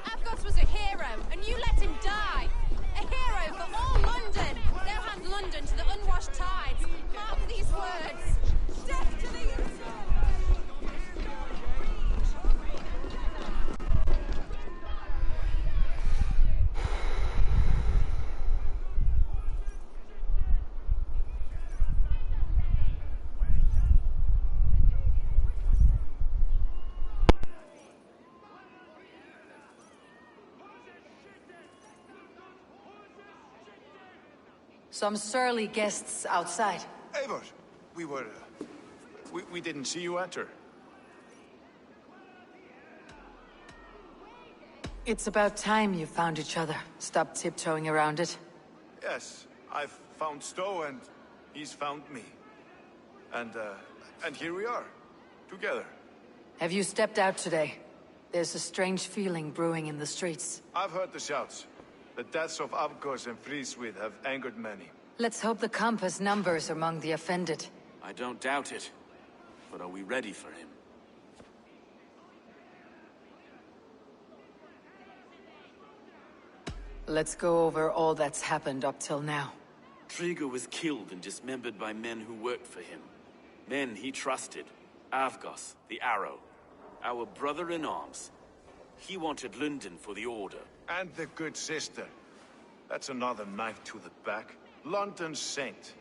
Avgos was a hero, and you let him die. A hero for all London. They'll hand London to the unwashed tides. Mark these words. Death to the insult.
Some surly guests outside.
Eivor, we didn't see you enter.
It's about time you found each other. Stop tiptoeing around it.
Yes, I've found Stowe and he's found me. And here we are, together.
Have you stepped out today? There's a strange feeling brewing in the streets.
I've heard the shouts. The deaths of Avgos and Friswith have angered many.
Let's hope the compass numbers among the offended.
I don't doubt it. But are we ready for him?
Let's go over all that's happened up till now.
Triga was killed and dismembered by men who worked for him. Men he trusted. Avgos, the Arrow. Our brother-in-arms. He wanted London for the Order.
And the good sister. That's another knife to the back. London's saint.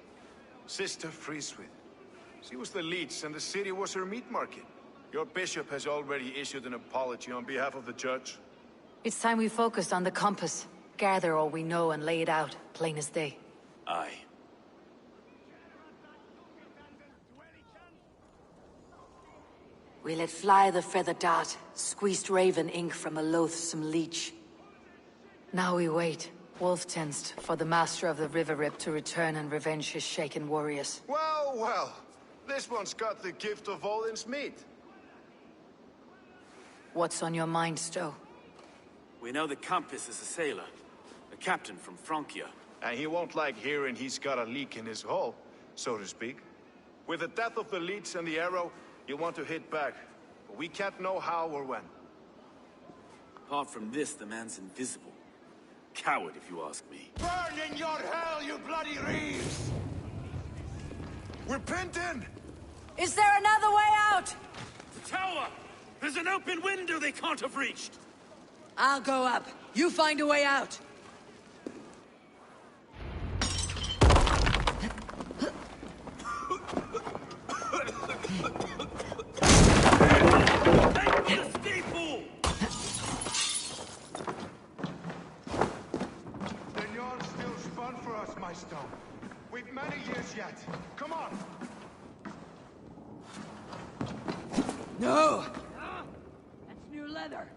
Sister Friswith. She was the leech and the city was her meat market. Your bishop has already issued an apology on behalf of the church.
It's time we focused on the compass. Gather all we know and lay it out, plain as day.
Aye.
We let fly the feather dart, squeezed raven ink from a loathsome leech. Now we wait, wolf-tensed, for the master of the river rip to return and revenge his shaken warriors.
Well, well. This one's got the gift of Odin's meat.
What's on your mind, Stowe?
We know that Campus is a sailor. A captain from Francia.
And he won't like hearing he's got a leak in his hull, so to speak. With the death of the leech and the arrow, you want to hit back. But we can't know how or when.
Apart from this, the man's invisible. Coward, if you ask me.
Burn in your hell, you bloody reeves!
We're pinned in!
Is there another way out?
The tower! There's an open window they can't have reached!
I'll go up. You find a way out.
We've many years yet. Come on!
No! That's new leather.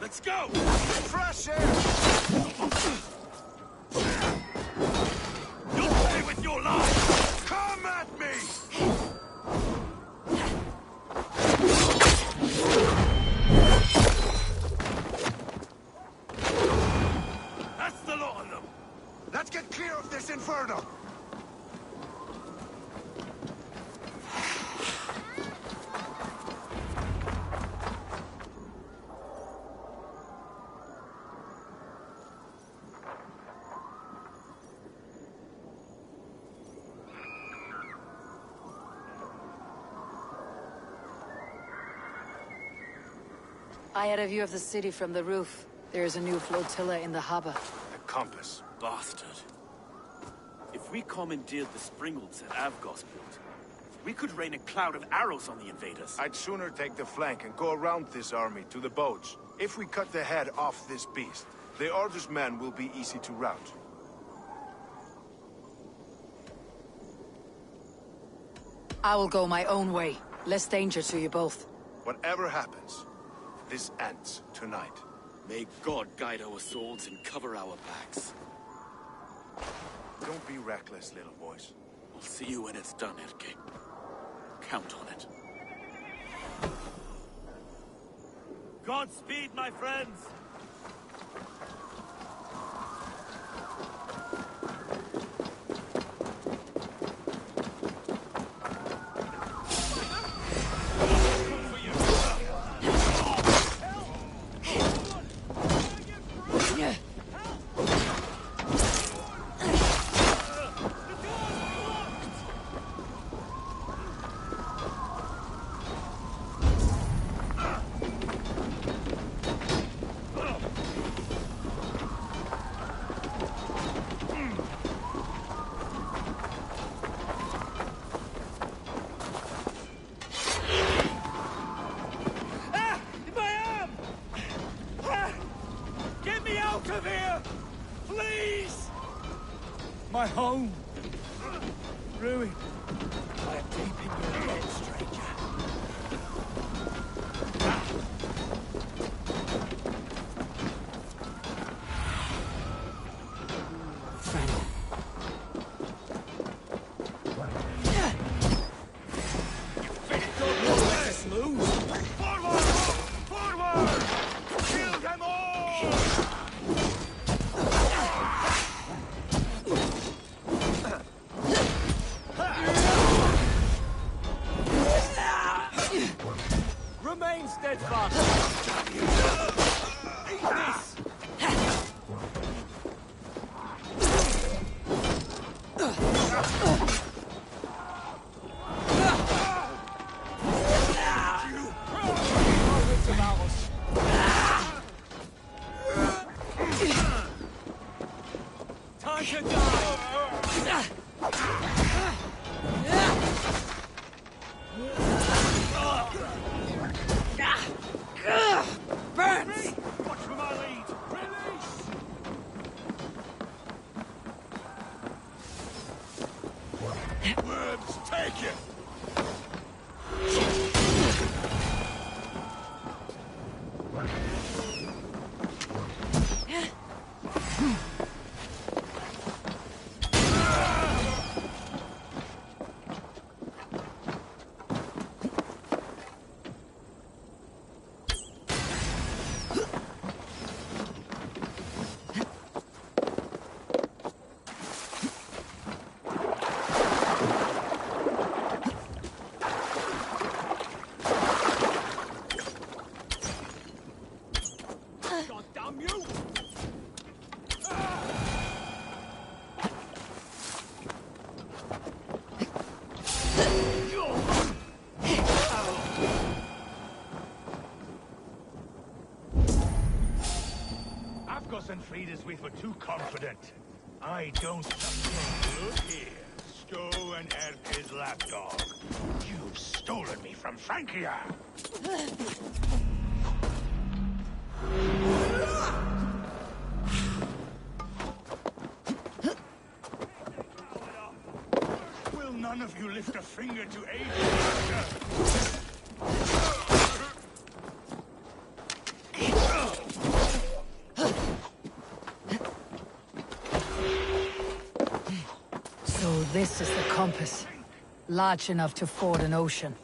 Let's go!
Fresh air! of this inferno!
I had a view of the city from the roof. There is a new flotilla in the harbor.
The compass.
Bastard. If we commandeered the springalds at Avgosport, we could rain a cloud of arrows on the invaders.
I'd sooner take the flank and go around this army to the boats. If we cut the head off this beast, the Order's men will be easy to rout.
I will go my own way. Less danger to you both.
Whatever happens, this ends tonight.
May God guide our swords and cover our backs.
Don't be reckless, little boys.
I'll see you when it's done, Erke. Count on it. Godspeed, my friends!
My home! Ruined. I am deep in your debt, stranger.
Friend.
Don't let us lose! Forward! Forward! Kill them all! Remain steadfast! Eat this! Time to die!
Burns!
Watch for my lead! Release! Worms, take it! Damn you! Avgos and Friedeswith were too confident. I don't trust. Look here, Stowe and Erke's lapdog. You've stolen me from Francia. Will none of you lift a finger to aid me?
So this is the compass. Large enough to ford an ocean.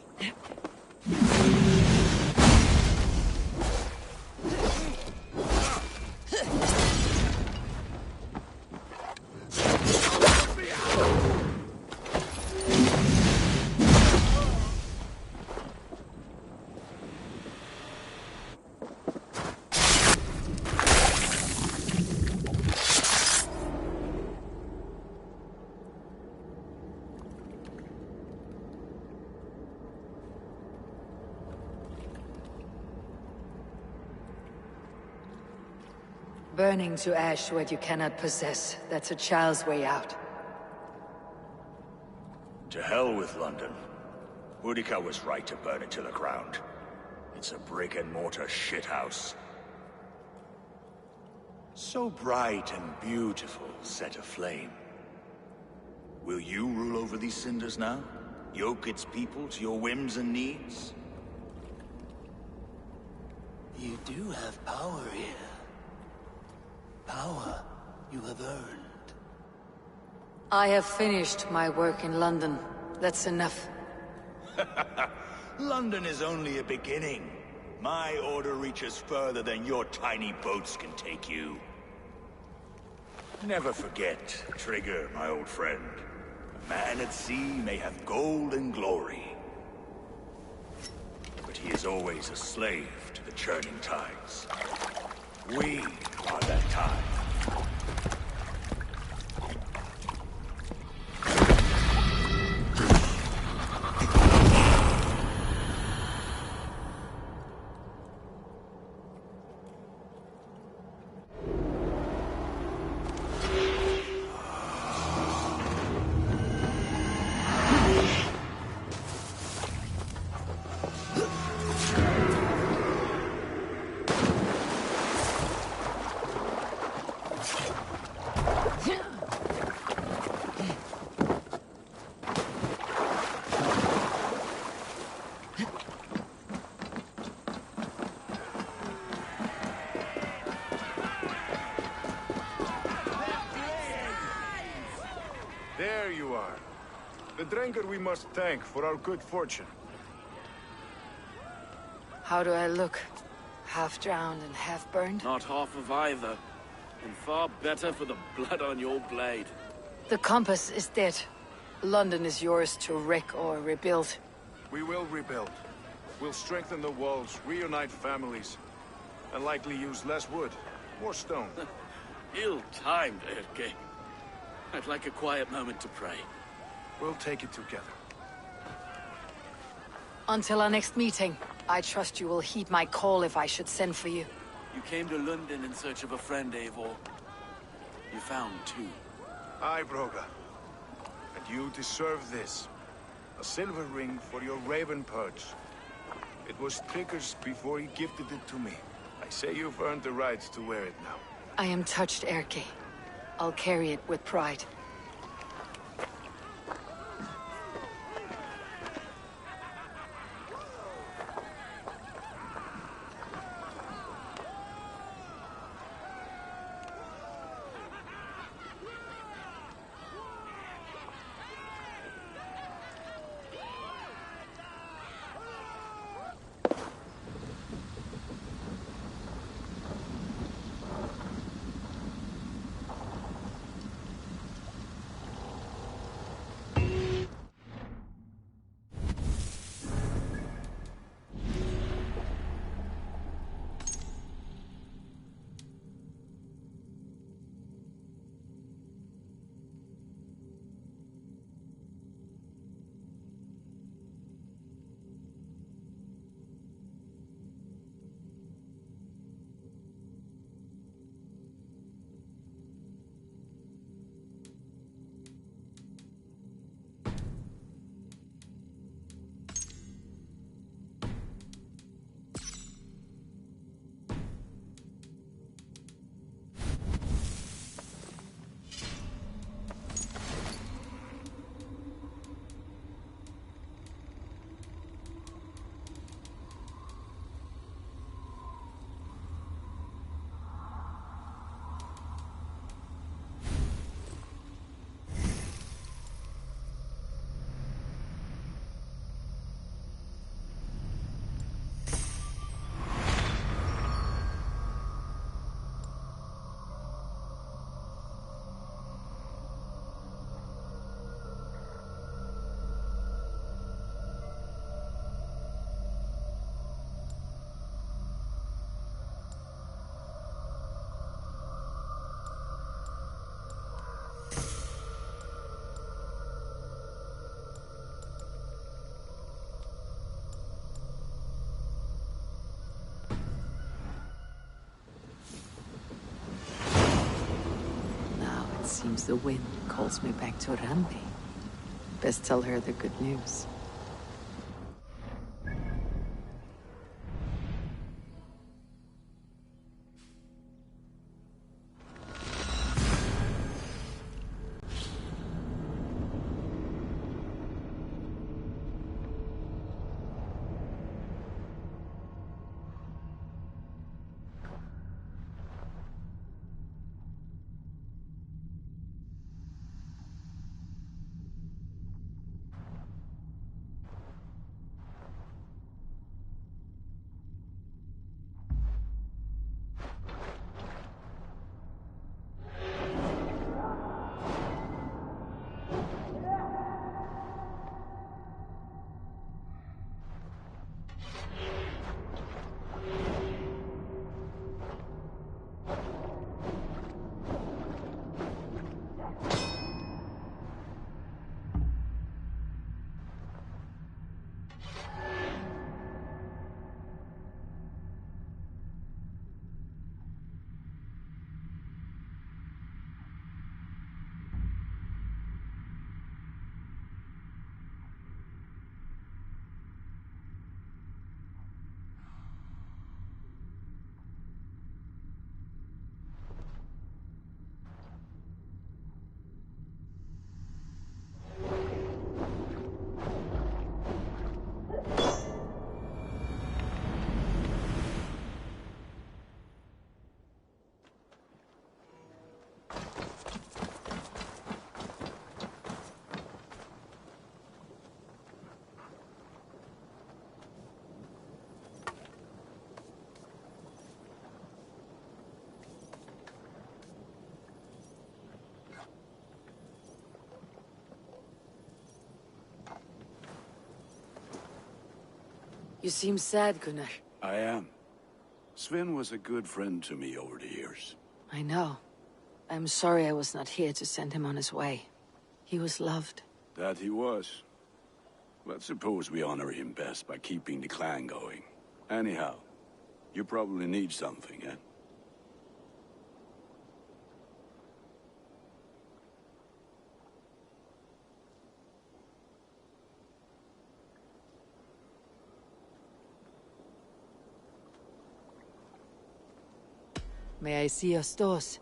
Burning to ash what you cannot possess. That's a child's way out.
To hell with London. Boudica was right to burn it to the ground. It's a brick-and-mortar shithouse. So bright and beautiful, set aflame. Will you rule over these cinders now? Yoke its people to your whims and needs?
You do have power here. Power you have earned.
I have finished my work in London. That's enough.
London is only a beginning. My order reaches further than your tiny boats can take you. Never forget, Trigger, my old friend. A man at sea may have gold and glory. But he is always a slave to the churning tides. We are that tide.
There you are. The Drenker we must thank for our good fortune.
How do I look? Half drowned and half burned?
Not half of either. And far better for the blood on your blade.
The compass is dead. London is yours to wreck or rebuild.
We will rebuild. We'll strengthen the walls, reunite families, and likely use less wood, more stone.
Ill-timed, Erke. I'd like a quiet moment to pray.
We'll take it together.
Until our next meeting, I trust you will heed my call if I should send for you.
You came to London in search of a friend, Eivor. You found two.
Aye, Broga. And you deserve this. A silver ring for your raven perch. It was Trigger's before he gifted it to me. I say you've earned the right to wear it now.
I am touched, Erke. I'll carry it with pride.
Seems the wind calls me back to Randi. Best tell her the good news. You seem sad, Gunnar.
I am. Sven was a good friend to me over the years.
I know. I'm sorry I was not here to send him on his way. He was loved.
That he was. But suppose we honor him best by keeping the clan going. Anyhow, you probably need something, eh?
May I see your stores?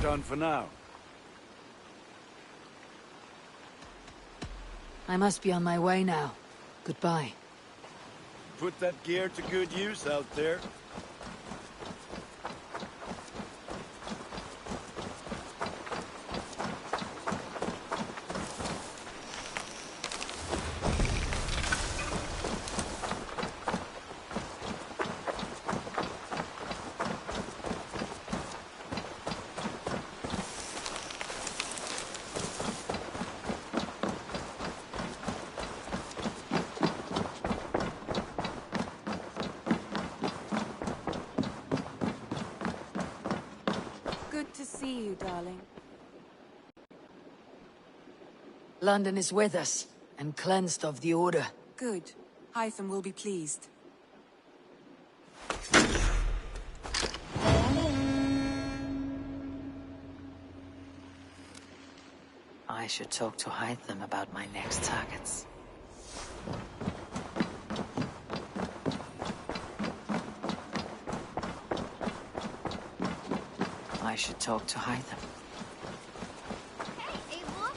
Done for now.
I must be on my way now. Goodbye.
Put that gear to good use out there.
Good to see you, darling.
London is with us, and cleansed of the Order.
Good. Hytham will be pleased.
I should talk to Hytham about my next targets. I should talk to Hytham.
Hey, Eivor.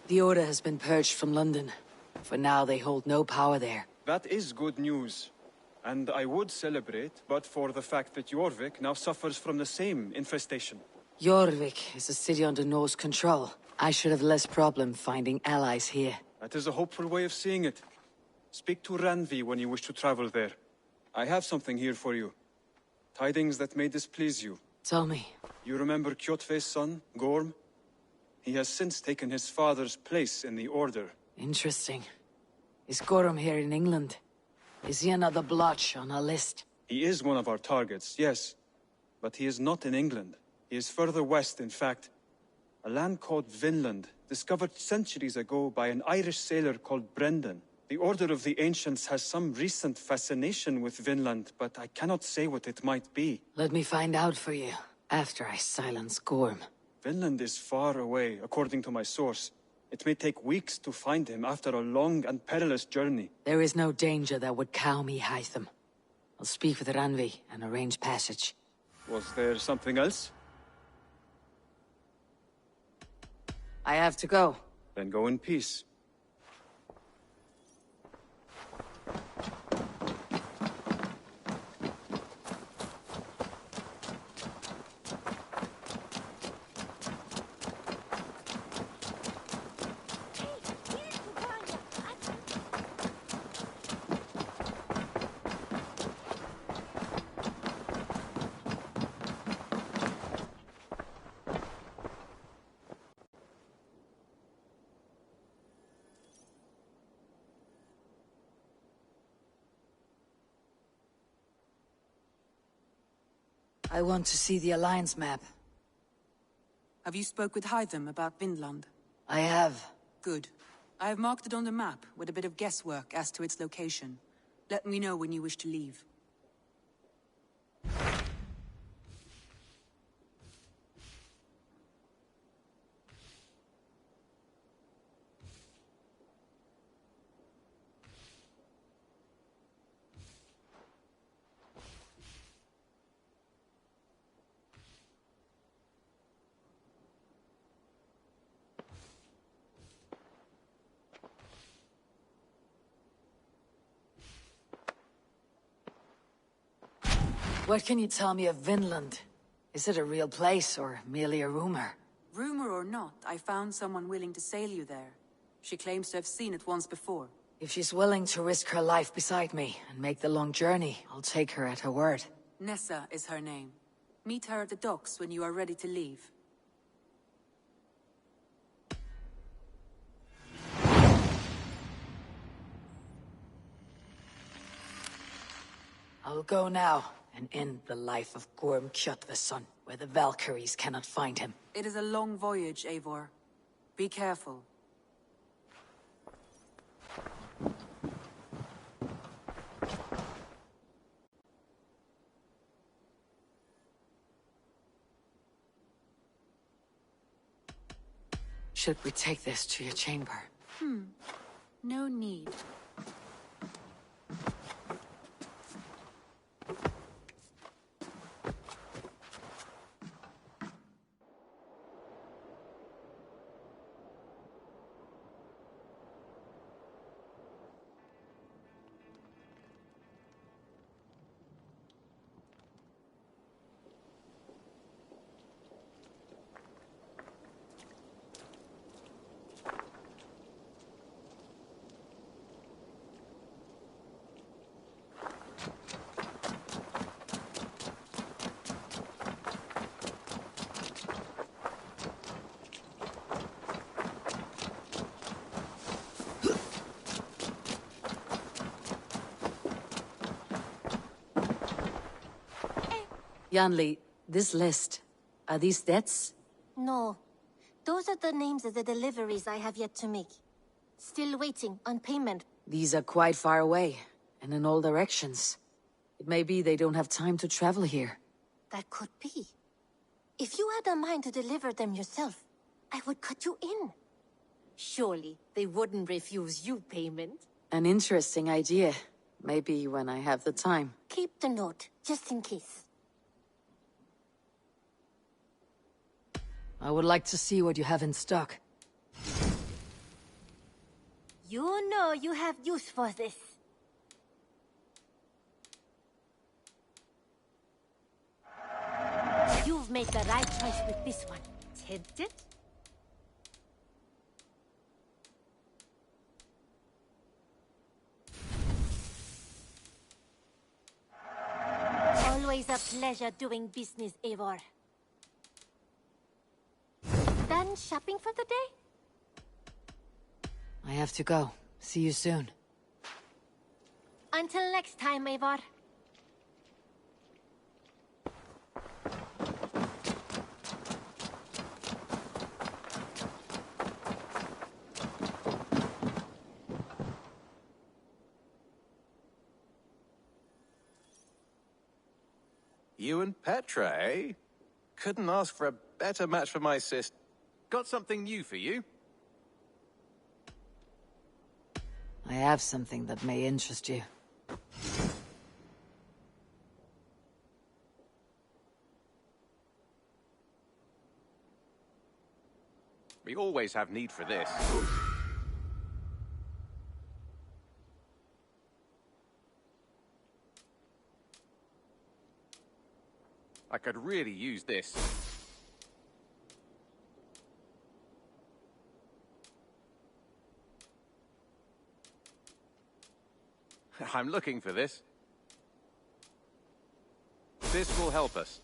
The Order has been purged from London. For now, they hold no power there.
That is good news. And I would celebrate, but for the fact that Jorvik now suffers from the same infestation.
Jorvik is a city under Norse control. I should have less problem finding allies here.
That is a hopeful way of seeing it. Speak to Ranvi when you wish to travel there. I have something here for you. Tidings that may displease you.
Tell me.
You remember Kjotve's son, Gorm? He has since taken his father's place in the Order.
Interesting. Is Gorm here in England? Is he another blotch on our list?
He is one of our targets, yes. But he is not in England. He is further west, in fact. A land called Vinland, discovered centuries ago by an Irish sailor called Brendan. The Order of the Ancients has some recent fascination with Vinland, but I cannot say what it might be.
Let me find out for you, after I silence Gorm.
Vinland is far away, according to my source. It may take weeks to find him after a long and perilous journey.
There is no danger that would cow me, Hytham. I'll speak with Ranvi and arrange passage.
Was there something else?
I have to go.
Then go in peace.
I want to see the Alliance map.
Have you spoke with Hytham about Vinland?
I have.
Good. I have marked it on the map, with a bit of guesswork as to its location. Let me know when you wish to leave.
What can you tell me of Vinland? Is it a real place, or merely a rumor?
Rumor or not, I found someone willing to sail you there. She claims to have seen it once before.
If she's willing to risk her life beside me and make the long journey, I'll take her at her word.
Nessa is her name. Meet her at the docks when you are ready to leave.
I'll go now and end the life of Gorm Kjotve's son, where the Valkyries cannot find him.
It is a long voyage, Eivor. Be careful.
Should we take this to your chamber?
No need.
Yanli, this list, are these debts?
No.
Those are the names of the deliveries I have yet to make. Still waiting on payment.
These are quite far away, and in all directions. It may be they don't have time to travel here.
That could be. If you had a mind to deliver them yourself, I would cut you in. Surely they wouldn't refuse you payment.
An interesting idea. Maybe when I have the time.
Keep the note, just in case.
I would like to see what you have in stock.
You know you have use for this. You've made the right choice with this one. Tempted? Always a pleasure doing business, Eivor. Done shopping for the day?
I have to go. See you soon.
Until next time, Eivor.
You and Petra, eh? Couldn't ask for a better match for my sister. Got something new for you?
I have something that may interest you.
We always have need for this. I could really use this. I'm looking for this. This will help us.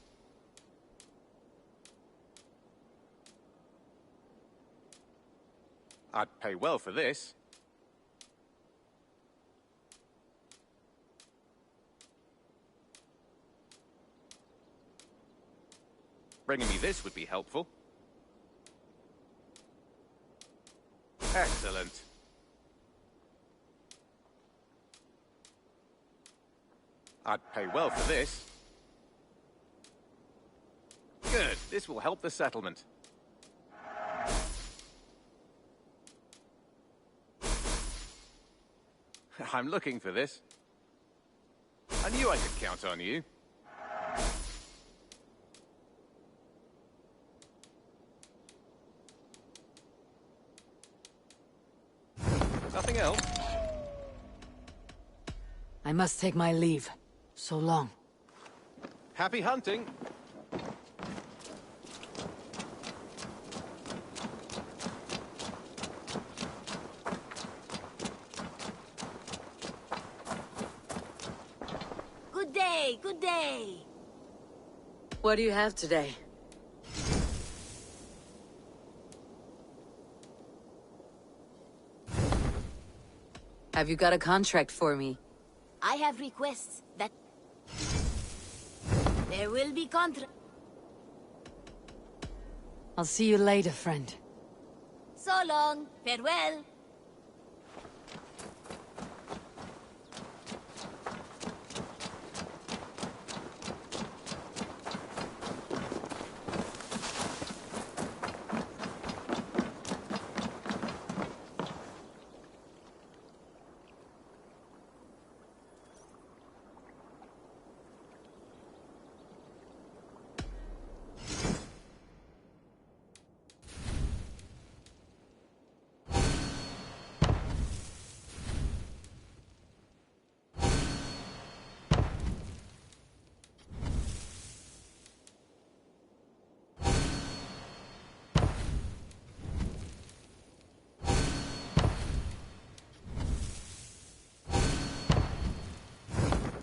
I'd pay well for this. Bringing me this would be helpful. Excellent. I'd pay well for this. Good. This will help the settlement. I'm looking for this. I knew I could count on you. Nothing else?
I must take my leave. So long.
Happy hunting.
Good day, good day.
What do you have today? Have you got a contract for me?
I have requests that... There will be contra...
I'll see you later, friend.
So long. Farewell.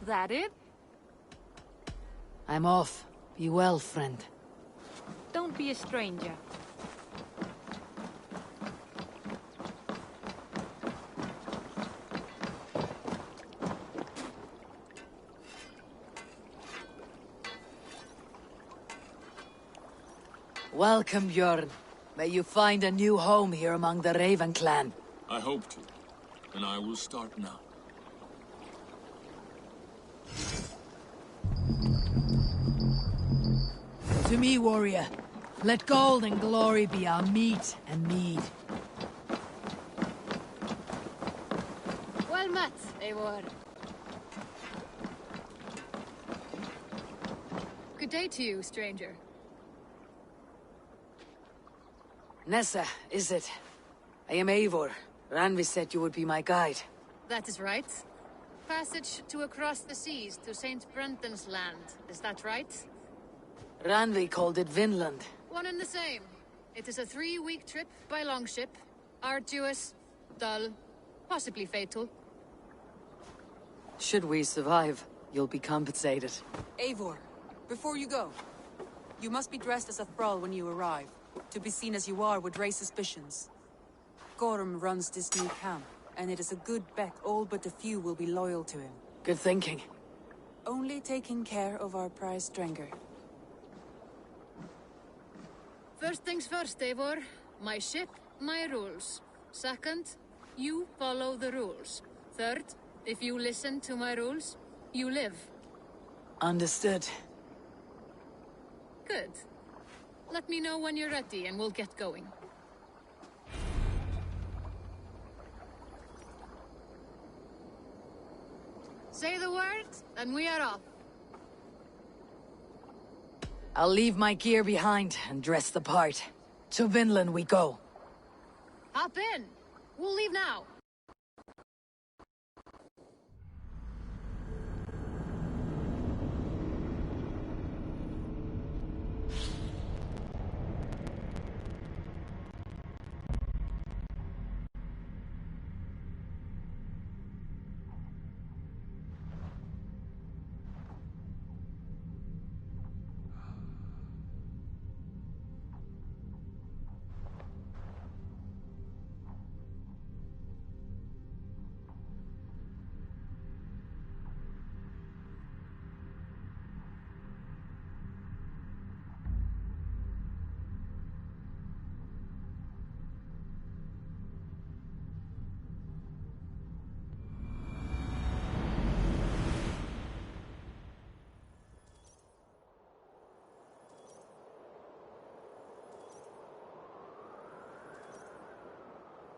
That it?
I'm off. Be well, friend.
Don't be a stranger.
Welcome, Bjorn. May you find a new home here among the Raven clan.
I hope to, and I will start now.
To me, warrior. Let gold and glory be our meat and mead.
Well met, Eivor. Good day to you, stranger.
Nessa, is it? I am Eivor. Randvi said you would be my guide.
That is right. Passage to across the seas to Saint Brenton's land, is that right?
Randvi called it Vinland.
One and the same. It is a 3-week trip by longship. Arduous, dull, possibly fatal.
Should we survive, you'll be compensated.
Eivor, before you go, you must be dressed as a thrall when you arrive. To be seen as you are would raise suspicions. Gorm runs this new camp, and it is a good bet all but a few will be loyal to him.
Good thinking.
Only taking care of our prize Strenger.
First things first, Eivor. My ship, my rules. Second, you follow the rules. Third, if you listen to my rules, you live.
Understood.
Good. Let me know when you're ready and we'll get going. Say the word, and we are off.
I'll leave my gear behind and dress the part. To Vinland we go.
Hop in. We'll leave now.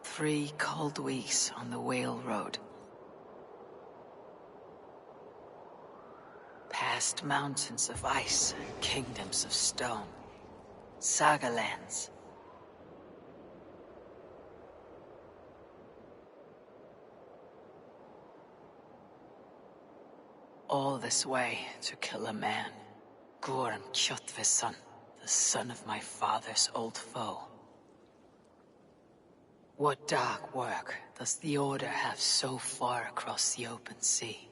Three cold weeks on the Whale Road. Past mountains of ice and kingdoms of stone. Saga lands. All this way to kill a man. Gorm Kjotveson, the son of my father's old foe. What dark work does the Order have so far across the open sea?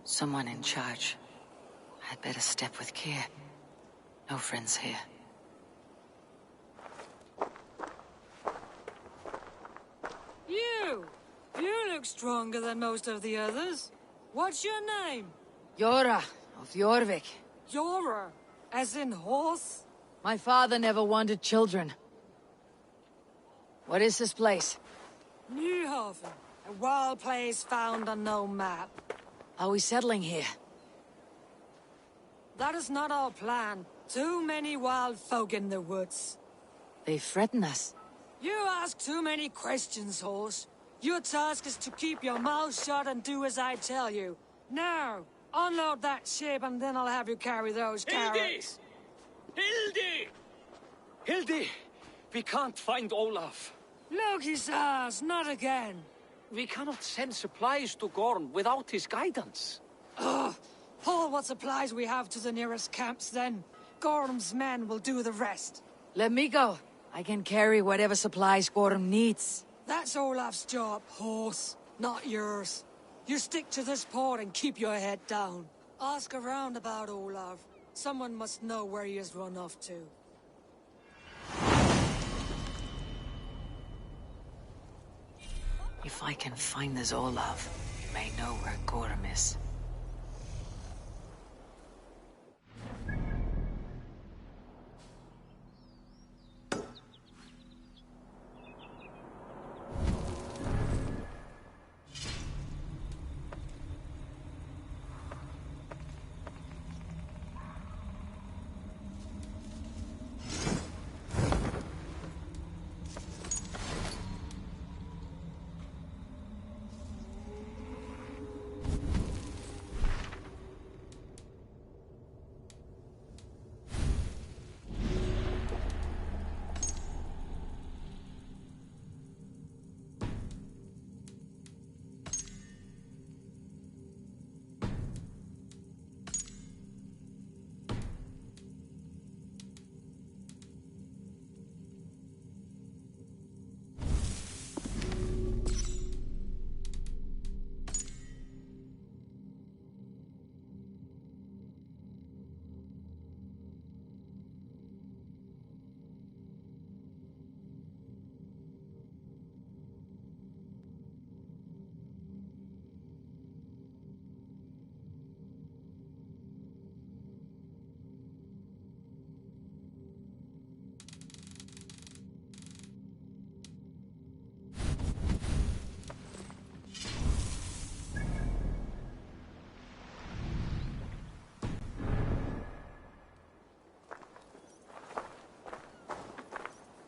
Someone in charge. I'd better step with care. No friends here.
You! You look stronger than most of the others. What's your name?
Yora of Jorvik.
Yora? As in horse?
My father never wanted children. What is this place?
Newhaven. A wild place found on no map.
Are we settling here?
That is not our plan. Too many wild folk in the woods.
They threaten us.
You ask too many questions, horse. Your task is to keep your mouth shut and do as I tell you. Now, unload that ship and then I'll have you carry those carrots.
Hildy! Hildy! We can't find Olaf.
Loki says, not again.
We cannot send supplies to Gorm without his guidance.
Ugh. Haul what supplies we have to the nearest camps then. Gorm's men will do the rest.
Let me go. I can carry whatever supplies Gorm needs.
That's Olaf's job, horse, not yours. You stick to this port and keep your head down. Ask around about Olaf. Someone must know where he has run off to.
If I can find this Olaf, you may know where Gorm is.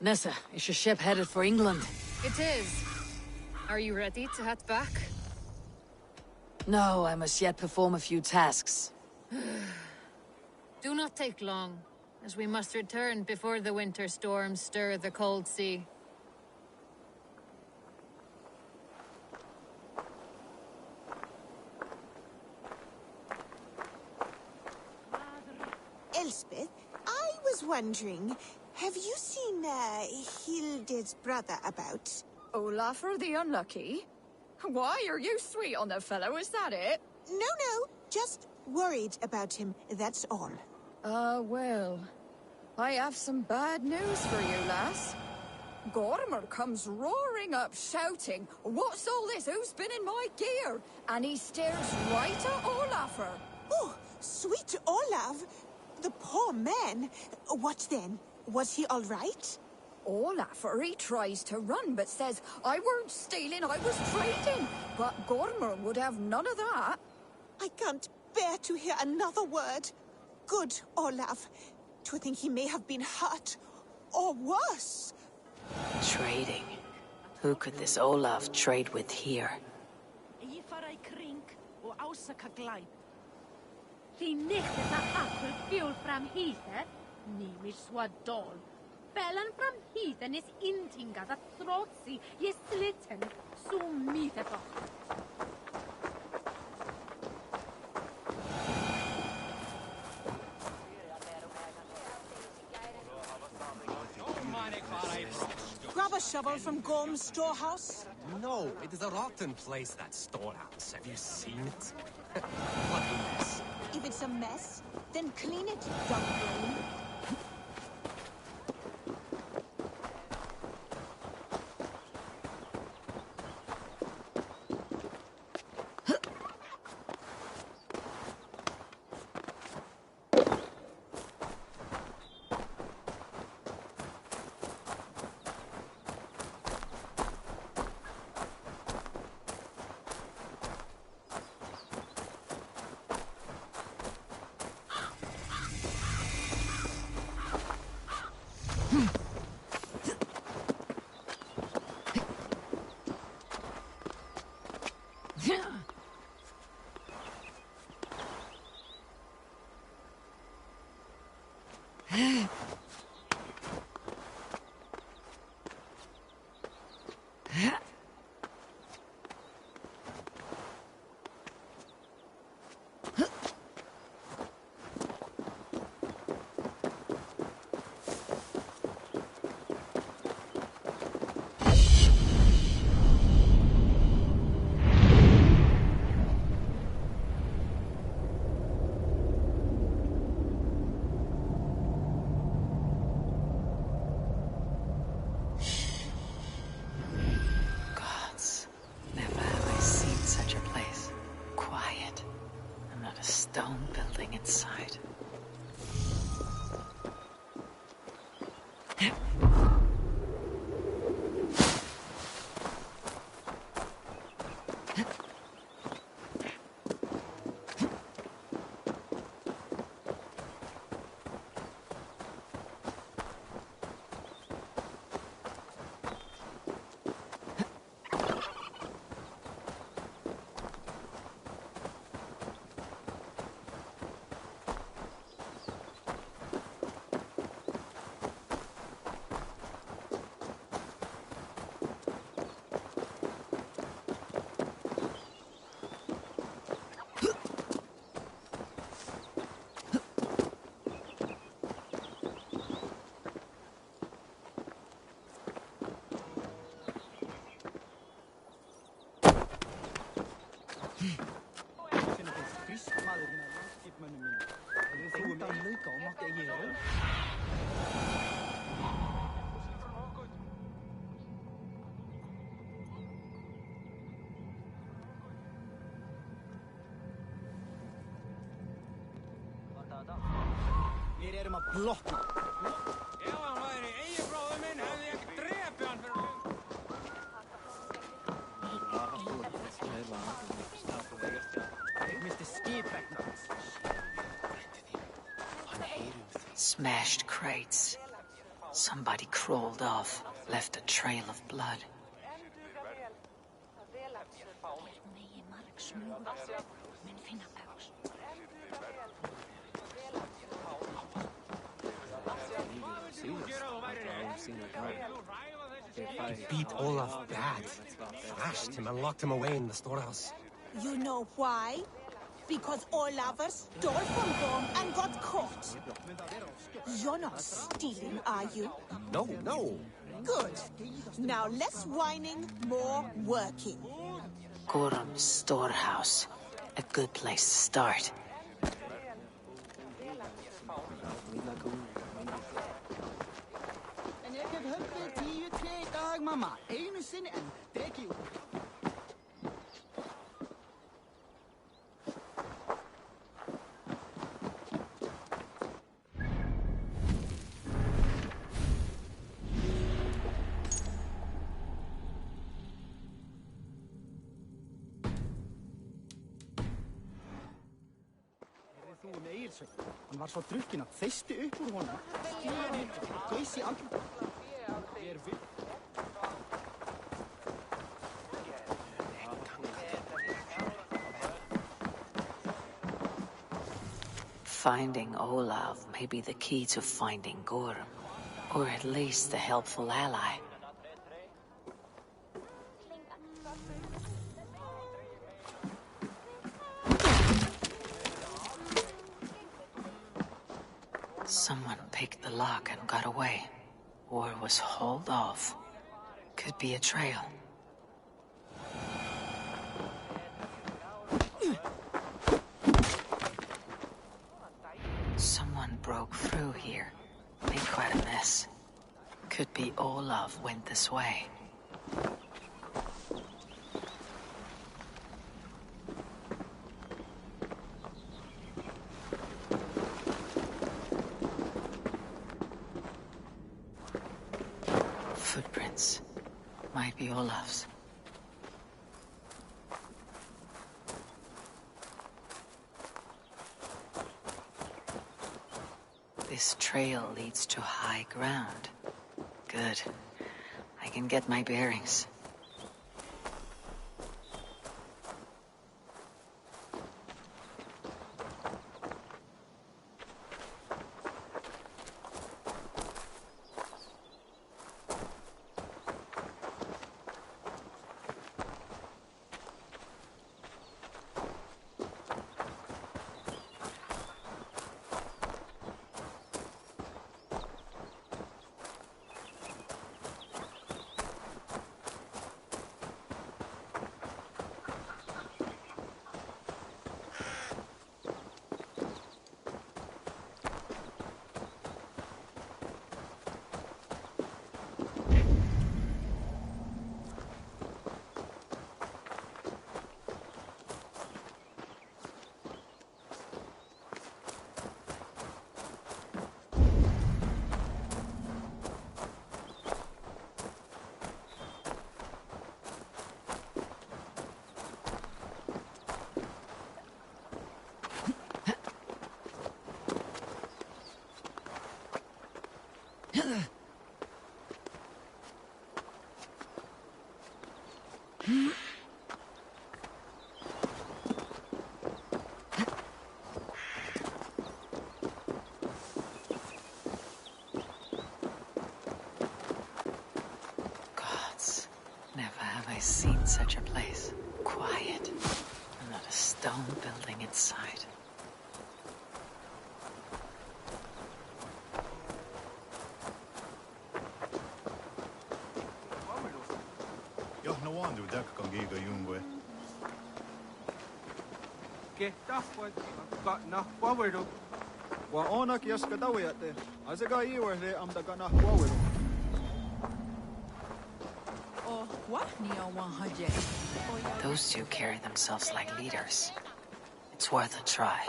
Nessa, is your ship headed for England?
It is. Are you ready to head back?
No, I must yet perform a few tasks.
Do not take long, as we must return before the winter storms stir the cold sea.
Elspeth, I was wondering, have you seen Hilde's brother about?
Olafur the Unlucky? Why are you sweet on the fellow, is that it?
No, just worried about him, that's all.
Well, I have some bad news for you, lass. Gormer comes roaring up shouting, "What's all this? Who's been in my gear?" And he stares right at Olafur.
Oh, sweet Olaf! The poor man. What then? Was he all right?
Olafur, he tries to run, but says, "I weren't stealing, I was trading." But Gormer would have none of that.
I can't bear to hear another word. Good Olaf. To think he may have been hurt, or worse.
Trading. Who could this Olaf trade with here?
Bellen from Heathen is intinga that trotsi is slitten so meetetoch.
Grab a shovel from Gorm's storehouse?
No, it is a rotten place, that storehouse. Have you seen it? What a mess.
If it's a mess, then clean it, dumb brain.
Gods, never have I seen such a place. Quiet, and not a stone building inside.
Við erum að blokka.
Ef hann væri eiginbróður minn hefði ég ekki drepið hann fyrir
Mr. Skipegna.
Smashed crates. Somebody crawled off, left a trail of blood.
He beat Olaf bad. Thrashed him and locked him away in the storehouse.
You know why? Because Olafur stole from Gorm and got caught. You're not stealing, are you?
No, no.
Good. Now less whining, more working.
Gorm's storehouse. A good place to start.
En ég hef höfðið 10 tré í dag, mamma. Einu sinni en dreki út. Hann var svo drukkinn að þeisti upp úr honum. Skýjan ykkur, gaus í andlutið. Ég er vill.
Finding Olaf may be the key to finding Gorm, or at least a helpful ally. Someone picked the lock and got away, or was hauled off. Could be a trail. Someone broke through here. Made quite a mess. Could be Olaf went this way. Footprints. Might be Olaf's. This trail leads to high ground. Good. I can get my bearings. such a place. Quiet. And not a stone building in sight.
Jah no wandu dakka giga jungwe.
Ke tahwat ka na waweru. Wa onak yaska dawiyate. Azaga iwere am daga na waweru.
Oh, what neo wahaje?
Those two carry themselves like leaders. It's worth a try.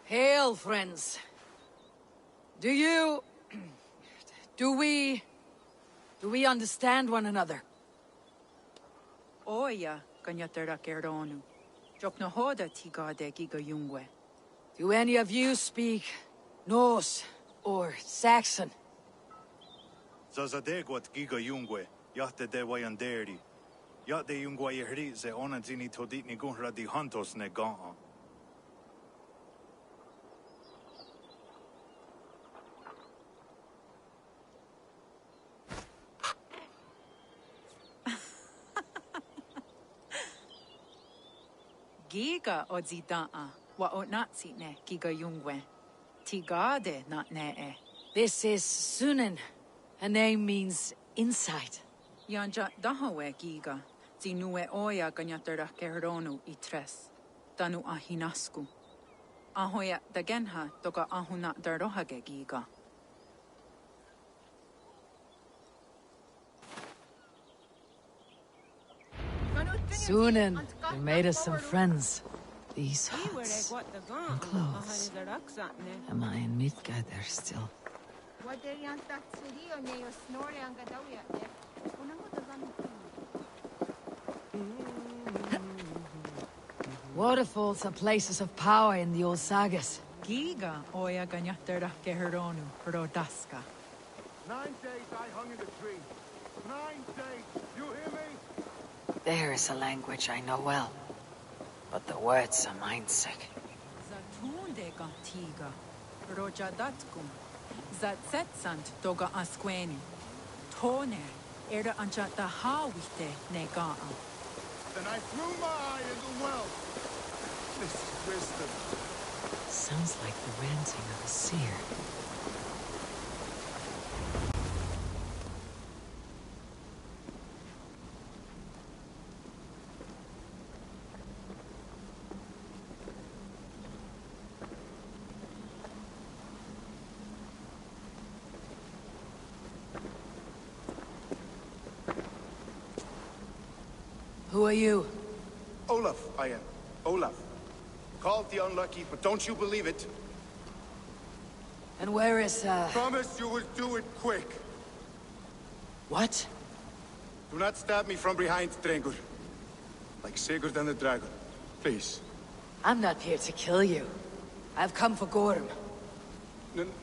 Hail, friends. Do we understand one another?
Oya kanyatera keronu. Jokno hoda tigade giga jungwe.
Do any of you speak Norse or Saxon?
Zazadegwat giga jungwe. Jahte de wayanderi. Jahte jungwa yehri ze onadzini toditni gunra di hantos ne ga'a.
Giga odzida'a wa onatsine giga jungwe. Tigade not ne'e.
This is Sunan. Her name means insight.
Yanja dahawe giga. Zinue oya ganyatera keronu itres. Tanu ahinasku. Ahoya dagenha toga ahuna darohage giga.
Sunan, you made us some friends. These huts and clothes. Am I in Midgard there still? Waterfalls are places of power in the old sagas.
Giga oya ganyatera keronu rodaska.
9 days I hung in the tree. 9 days. You hear me?
There is a language I know well, but the words are mind-sick.
Zatunde gantiga, rojadatkum, zatsetsant doga asqueni, tone, erda anjata hawite negaa.
Then I threw my eye in the well. This is wisdom.
Sounds like the ranting of a seer.
Who are you?
Olaf, I am. Olaf. Called the unlucky, but don't you believe it?
And where is,
Promise you will do it quick.
What?
Do not stab me from behind, Drengur. Like Sigurd and the dragon. Please.
I'm not here to kill you. I've come for Gorm.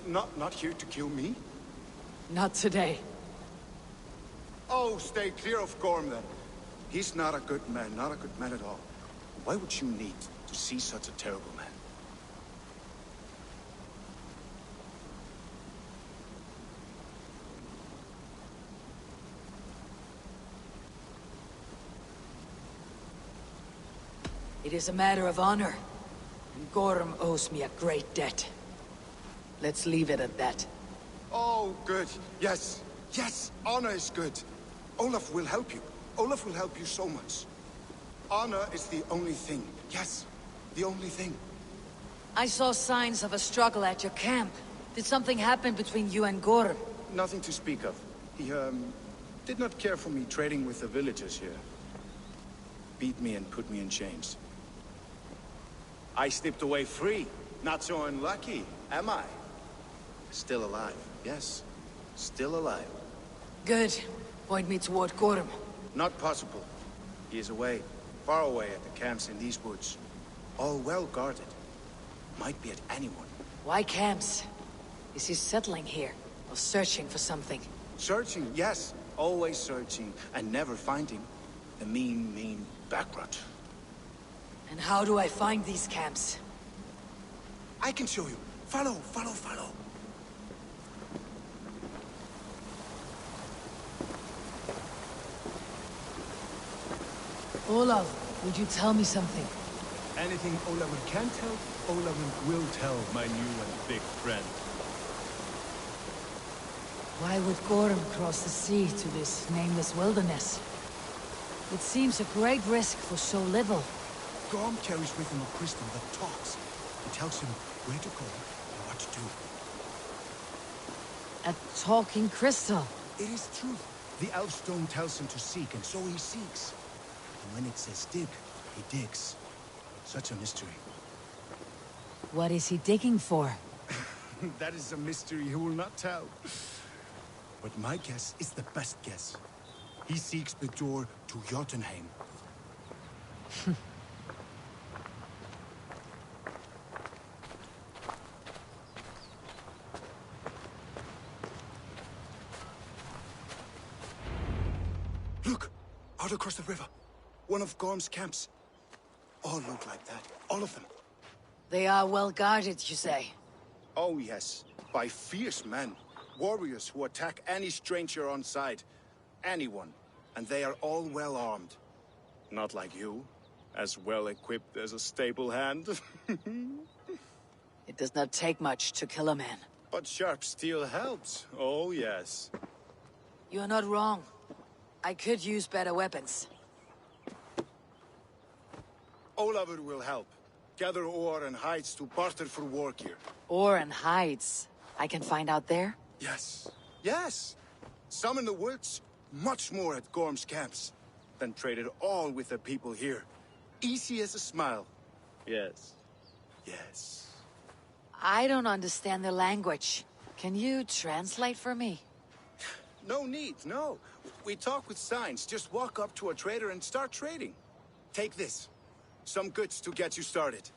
Not here to kill me?
Not today.
Oh, stay clear of Gorm, then. He's not a good man, not a good man at all. Why would you need to see such a terrible man?
It is a matter of honor. And Gorm owes me a great debt. Let's leave it at that.
Oh, good. Yes. Yes, honor is good. Olaf will help you. Olaf will help you so much. Honor is the only thing. Yes, the only thing.
I saw signs of a struggle at your camp. Did something happen between you and Gorm?
Nothing to speak of. He, did not care for me trading with the villagers here. Beat me and put me in chains. I slipped away free. Not so unlucky, am I? Still alive, yes. Still alive.
Good. Point me toward Gorm.
Not possible. He is away. Far away at the camps in these woods.
all well guarded. Might be at anyone.
Why camps? Is he settling here, or searching for something?
Searching, yes. Always searching, and never finding. The mean backrot.
And how do I find these camps?
I can show you. Follow, follow, follow.
Olav, would you tell me something?
Anything Olavin can tell, Olavin will tell my new and big friend.
Why would Gorm cross the sea to this nameless wilderness? It seems a great risk for so little.
Gorm carries with him a crystal that talks. It tells him where to go and what to do.
A talking crystal?
It is true. The elf stone tells him to seek, and so he seeks. And when it says dig, he digs. Such a mystery.
What is he digging for?
That is a mystery he will not tell. But my guess is the best guess. He seeks the door to Jotunheim. Look! Out across the river. One of Gorm's camps. All look like that. All of them.
They are well guarded, you say?
Oh yes. By fierce men. Warriors who attack any stranger on sight. Anyone. And they are all well armed. Not like you. As well equipped as a stable hand.
It does not take much to kill a man.
But sharp steel helps. Oh yes.
You are not wrong. I could use better weapons.
Olavur will help. Gather ore and hides to barter for war gear.
Ore and hides. I can find out there?
Yes. Yes. Some in the woods. Much more at Gorm's camps. Then traded all with the people here. Easy as a smile. Yes. Yes.
I don't understand the language. Can you translate for me?
No need, no. We talk with signs. Just walk up to a trader and start trading. Take this. Some goods to get you started.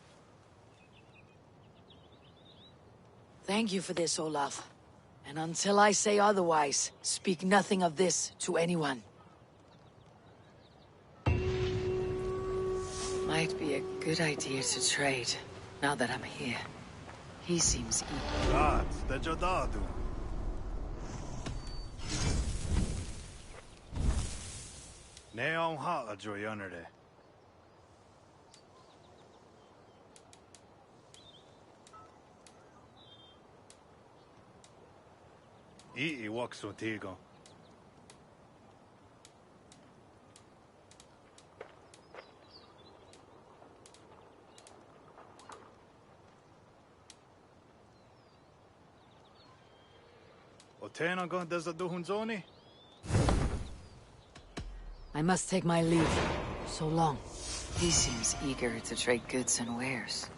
Thank you for this, Olaf. And until I say otherwise, speak nothing of this to anyone. Might be a good idea to trade, now that I'm here. He seems eager.
Neon hata joy under there. Ii walks on Tigo. Otena gon desa duhunzoni?
I must take my leave. So long. He seems eager to trade goods and wares.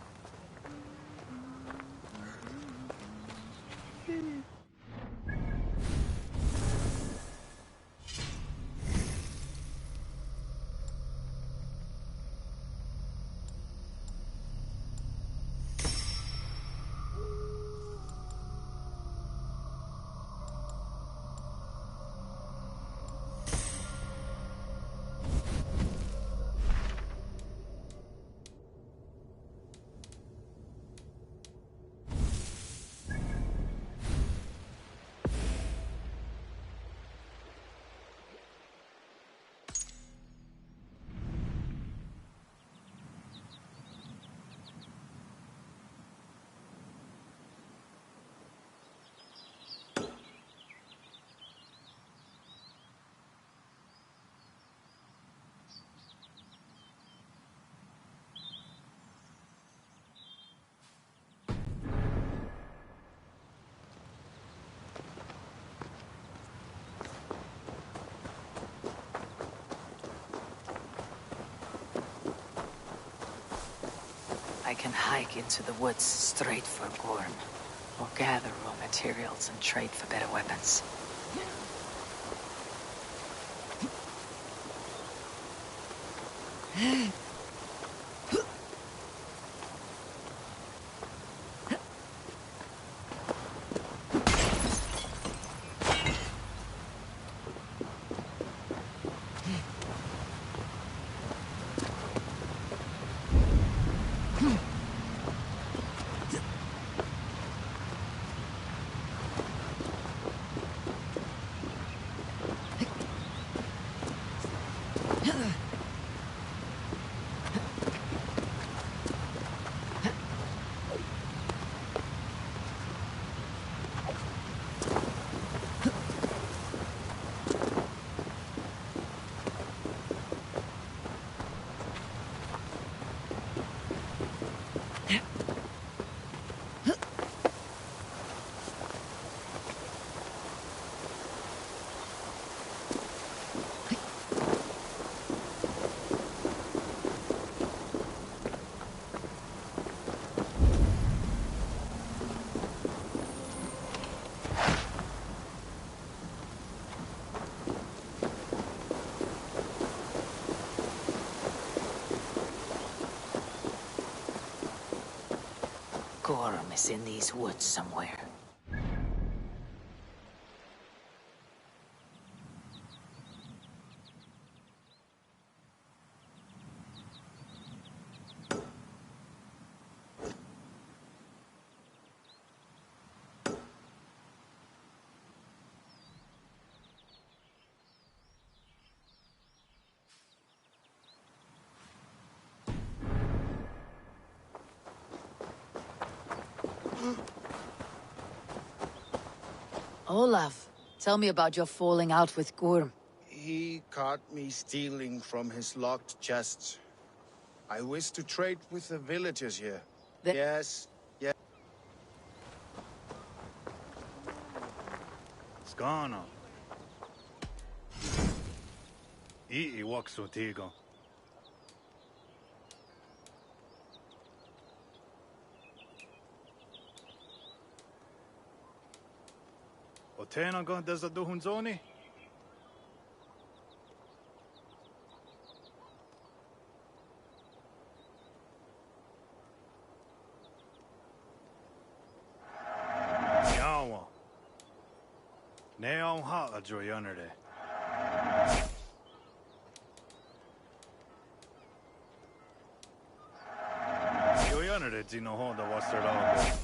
I can hike into the woods straight for Gorm, or gather raw materials and trade for better weapons. Gorm is in these woods somewhere. Olaf, tell me about your falling out with Gorm.
He caught me stealing from his locked chests. I wish to trade with the villagers here. Yes.
Skana. Ii waksu tigo. Otena go deza duhunzoni? Yawa. Neon ha a joyanerde. Joyanerde dino honda wasserdago.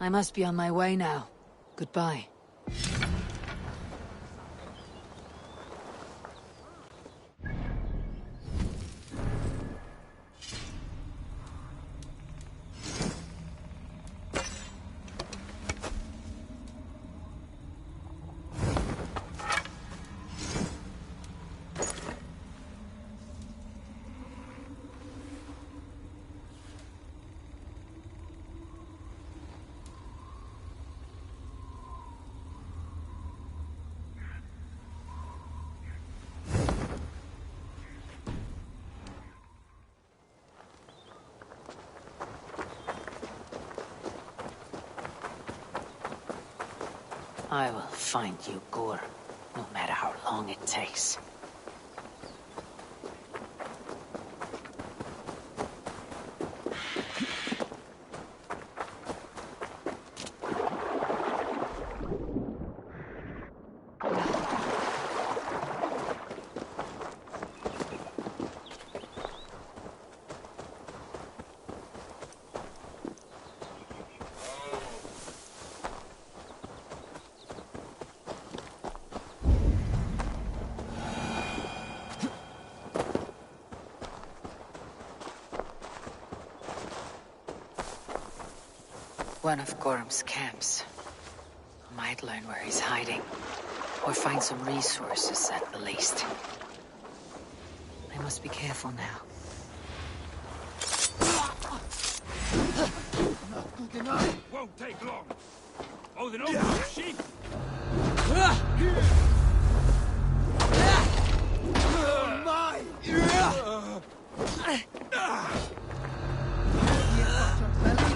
I must be on my way now. Goodbye. I will find you, Gorm, no matter how long it takes. One of Gorm's camps. Might learn where he's hiding, or find some resources at the least. I must be careful now.
Not good enough. Won't take long. Oh, the no sheep. My!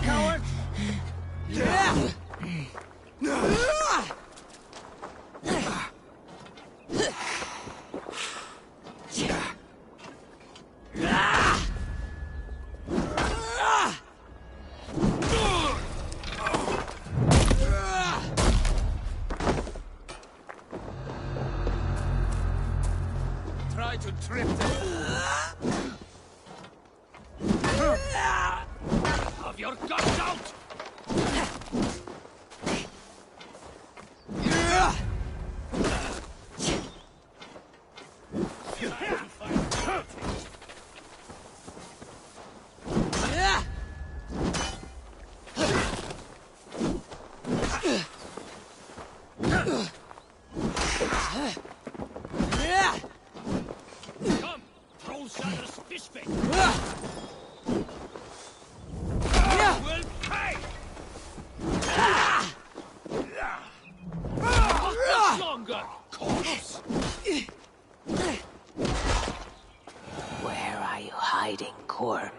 Coward! Try to trip them. Have your guts out! Come, Trollshatter's fishbait! Will pay! Not much longer, corpse!
Where are you hiding, Gorm?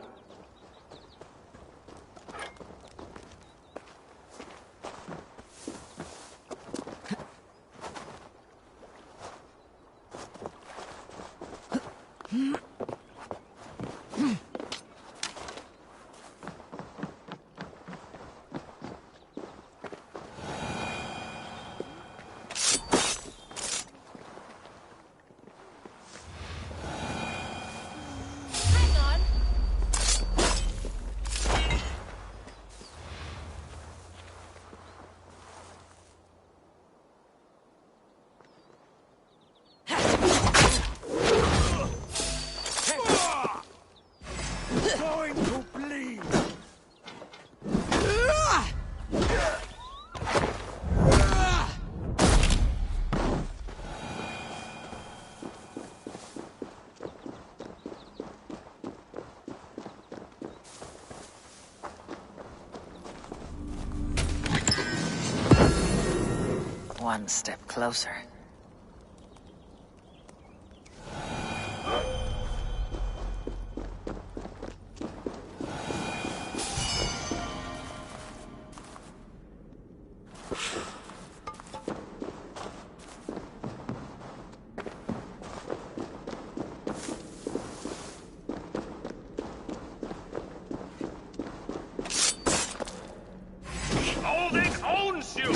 one step closer.
Odin owns you!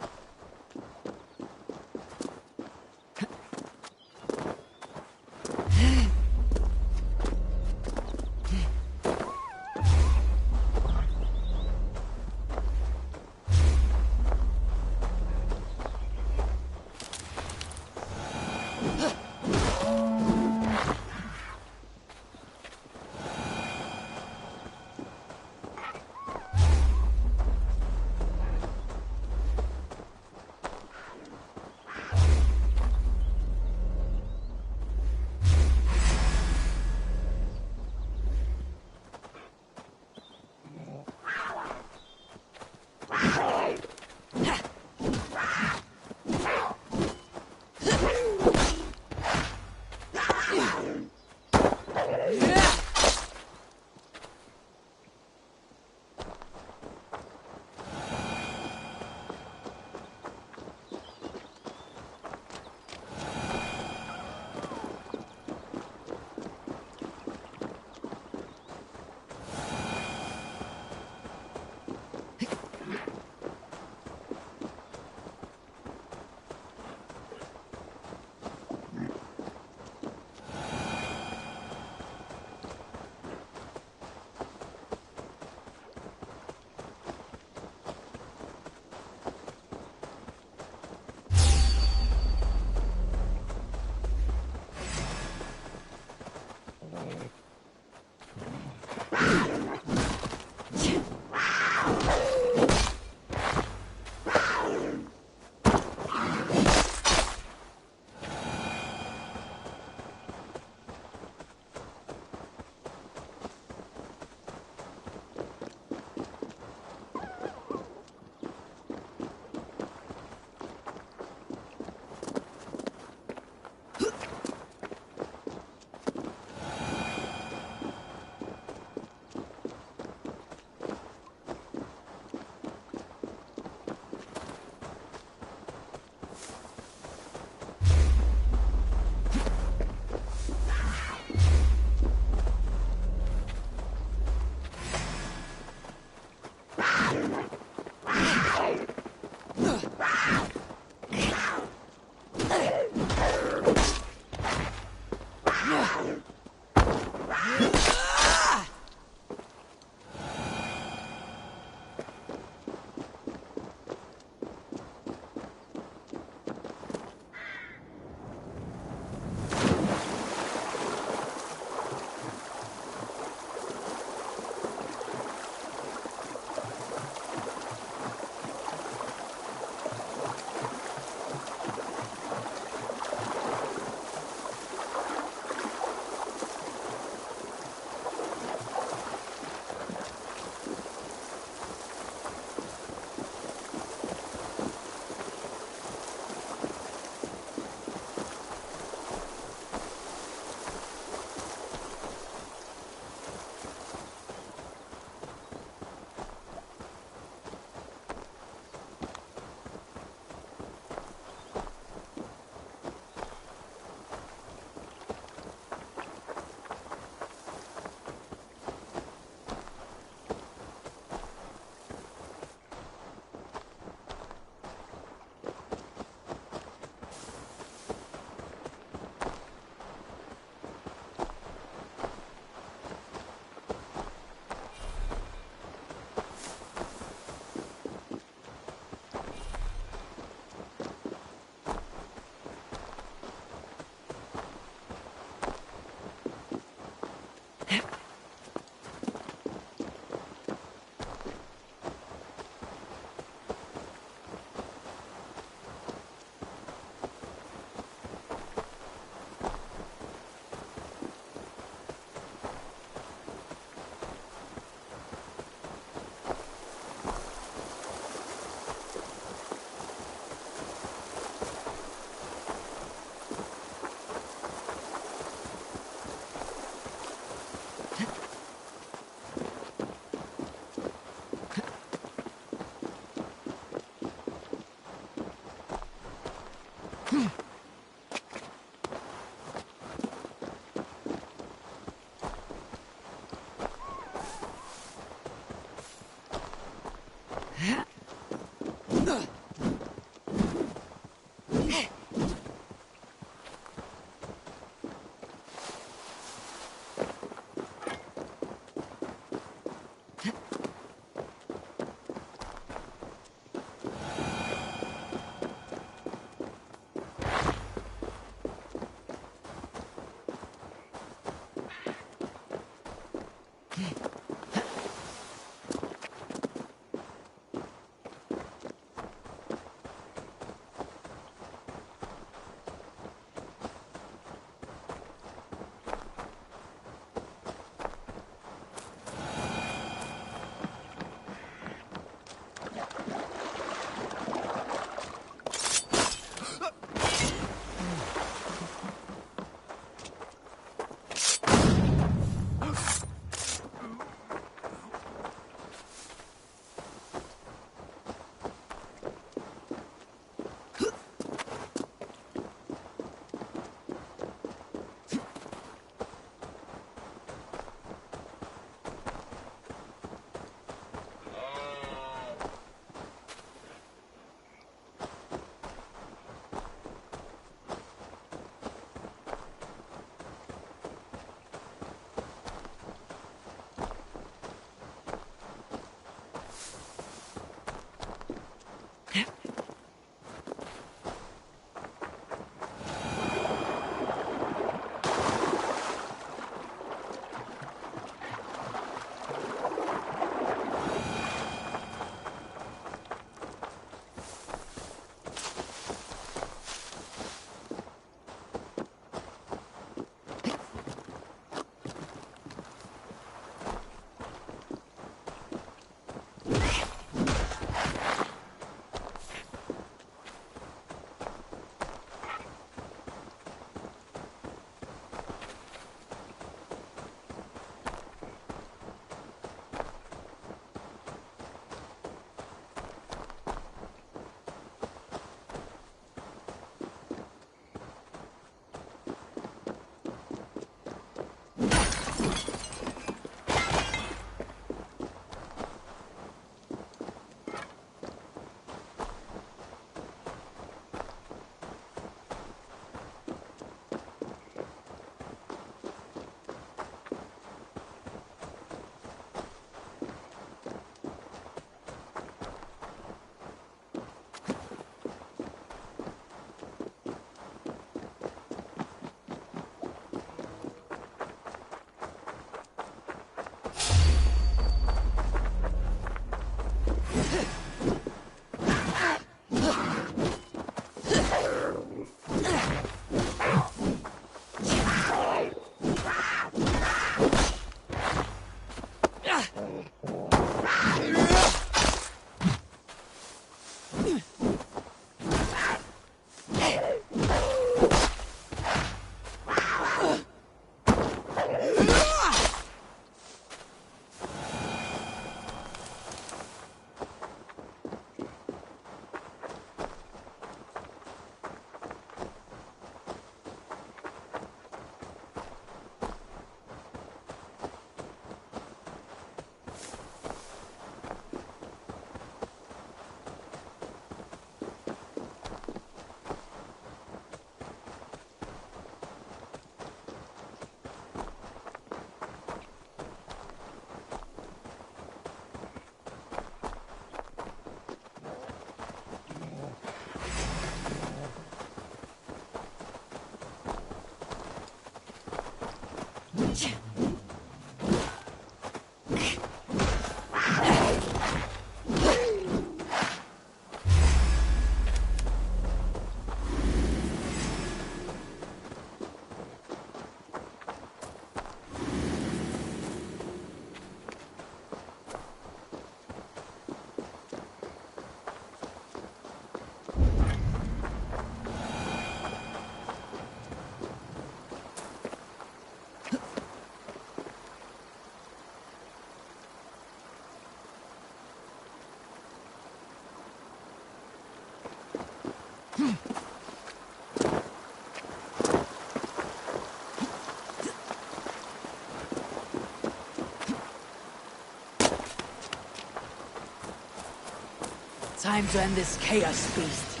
Time to end this chaos beast.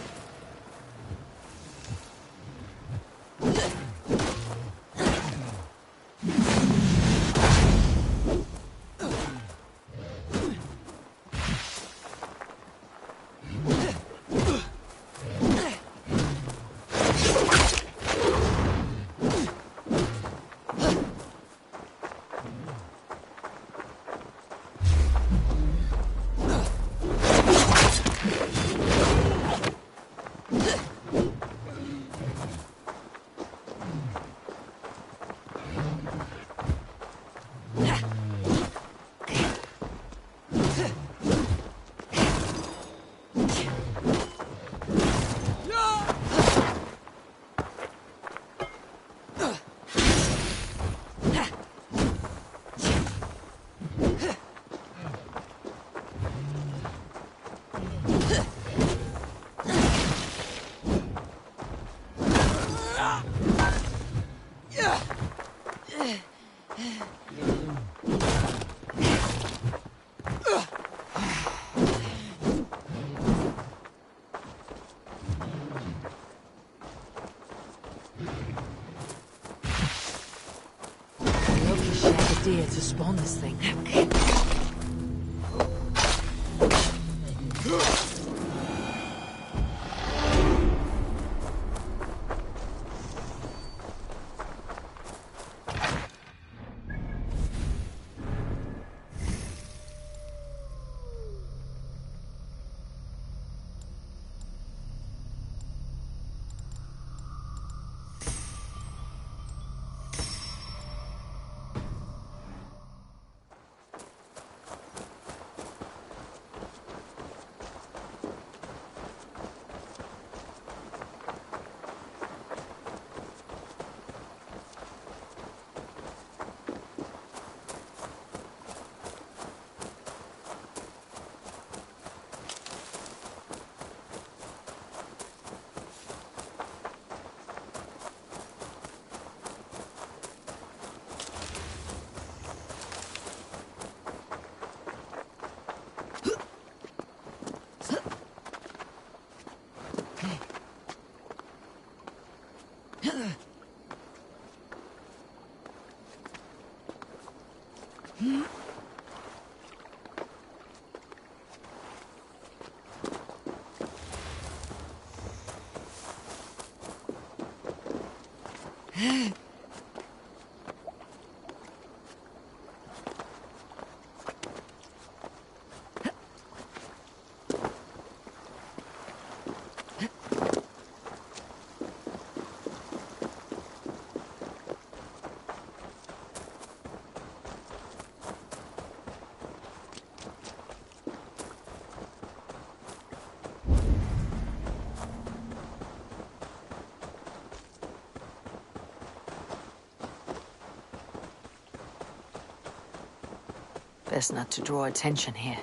Idea to spawn this thing. Best not to draw attention here.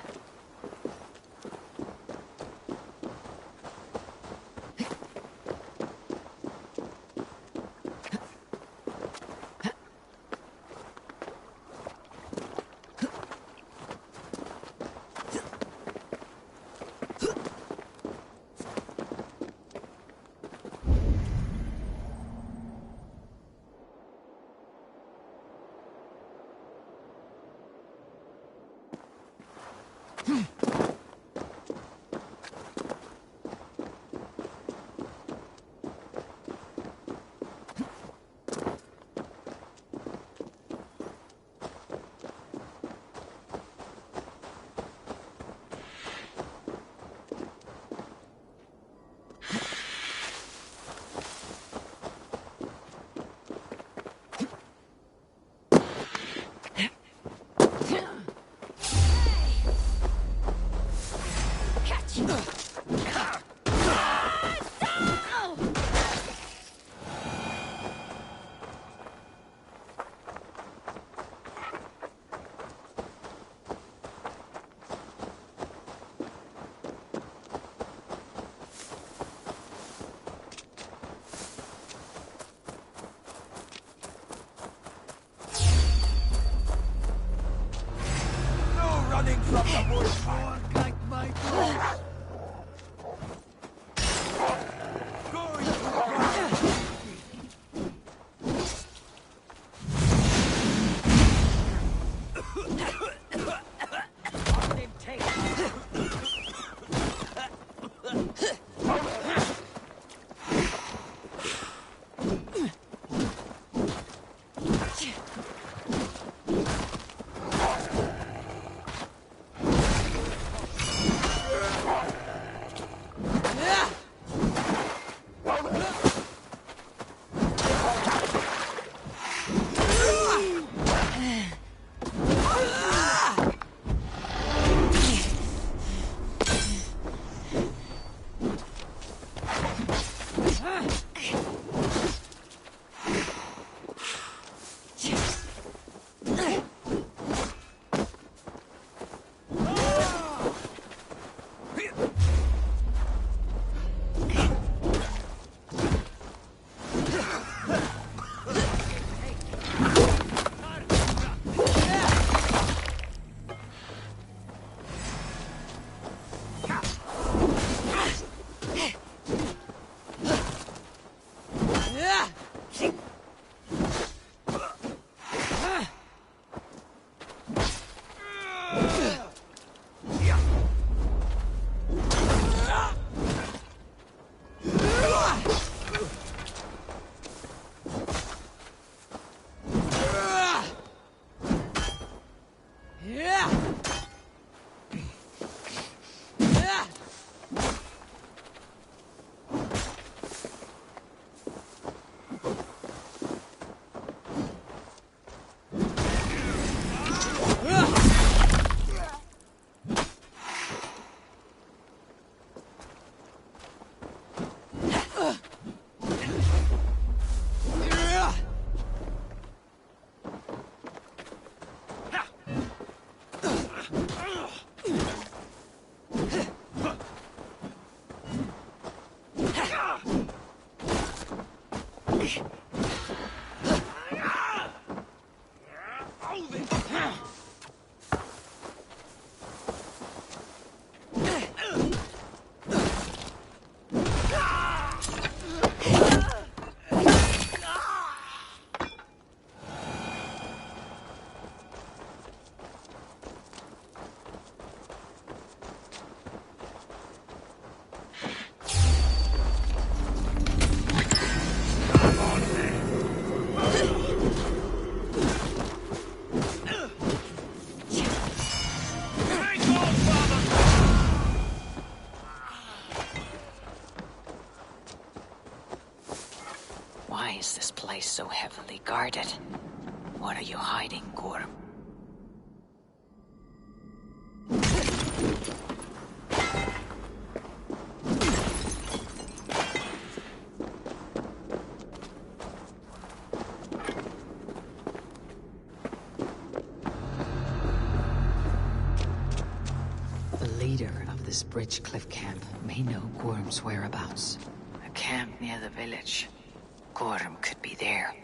Running from the bush like my boss.
Why is this place so heavily guarded? What are you hiding, Gorm? The leader of this bridge cliff camp may know Gorm's whereabouts. A camp near the village. Gorm could be there.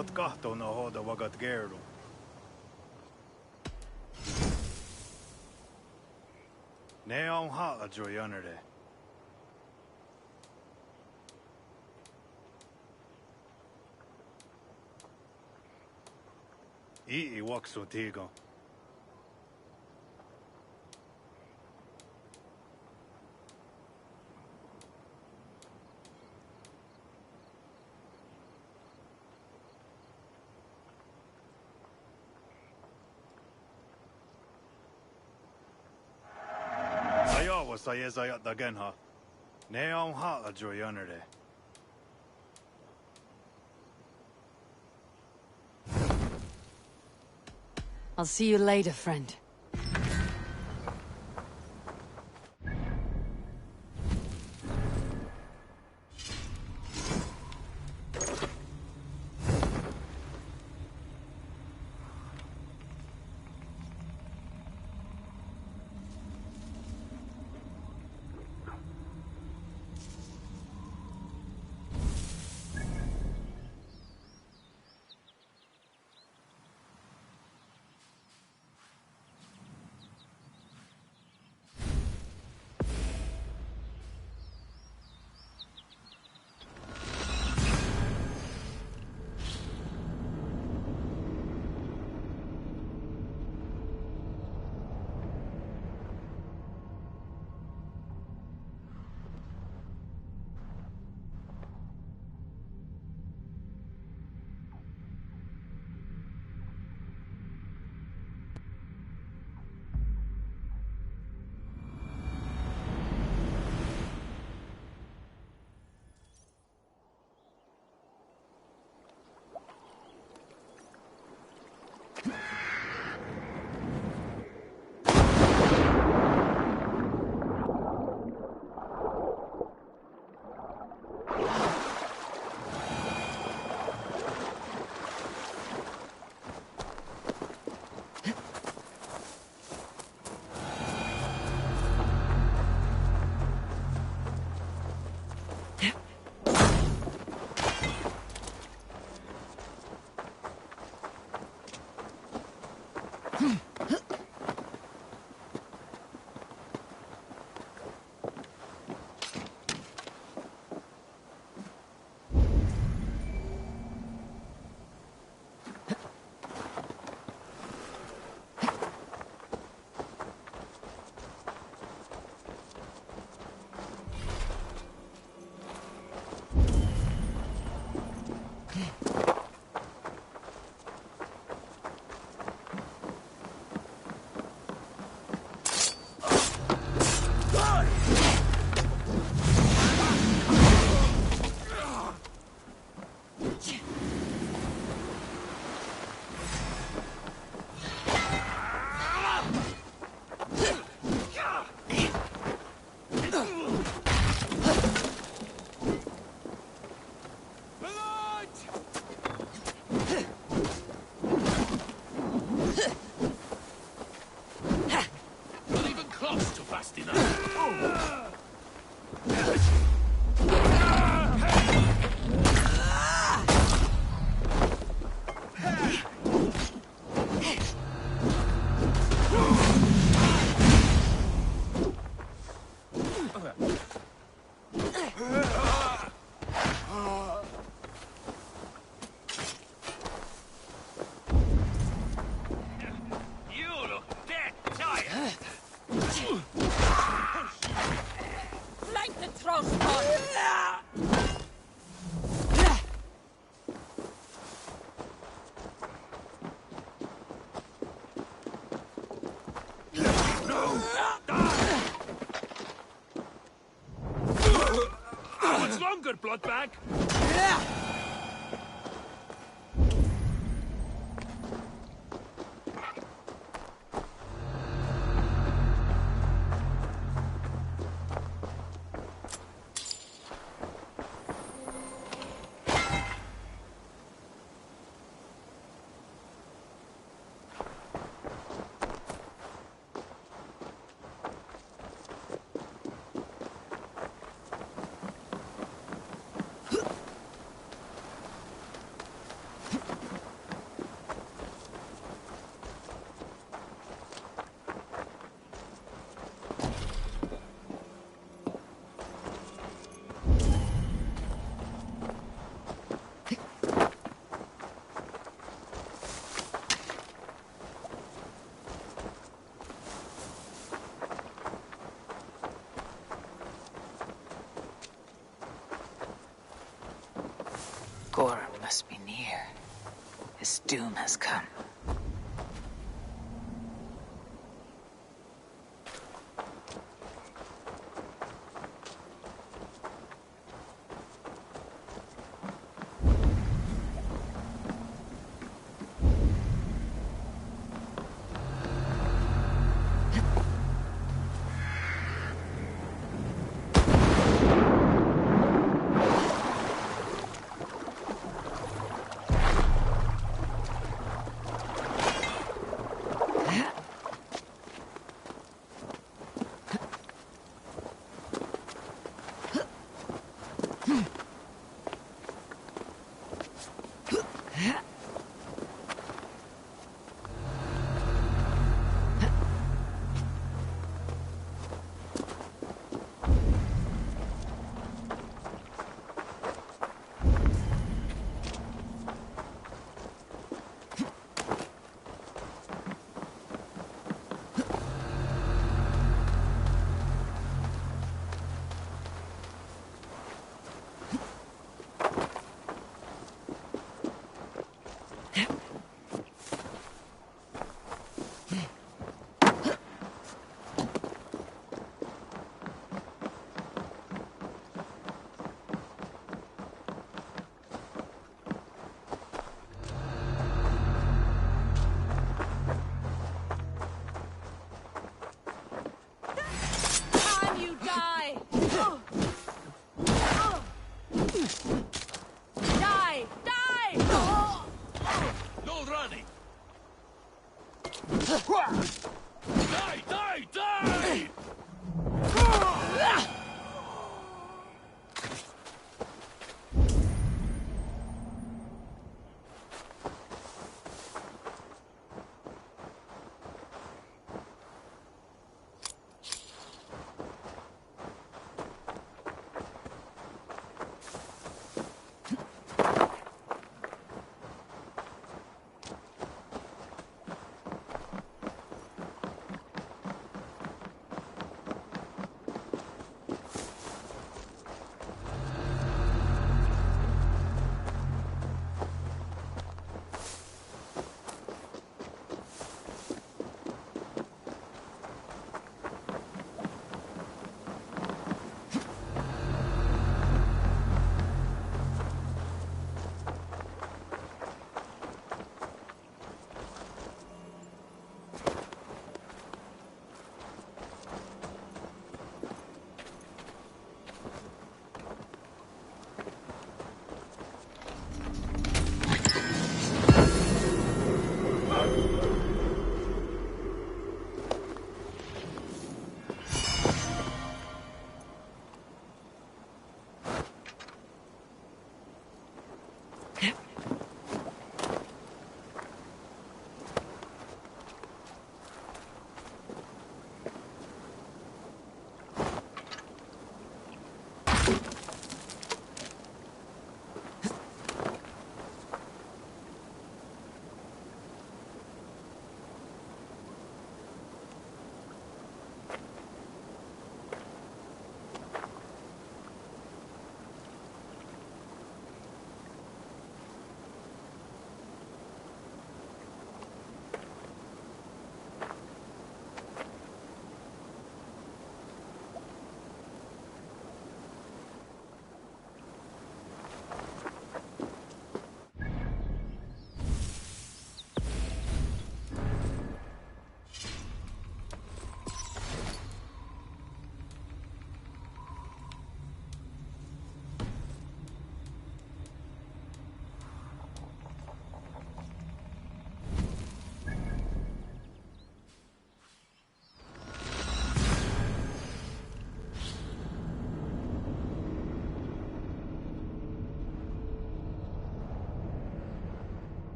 Tat kahto na hoda wagat gerdu. Ne on hala joyanerde. I waksu tigo. Ayawa sa yezayat dagen ha. Ne on hala joyanerde.
I'll see you later, friend.
Longer, bloodbag!
Gorham must be near. His doom has come.
Die, die, die!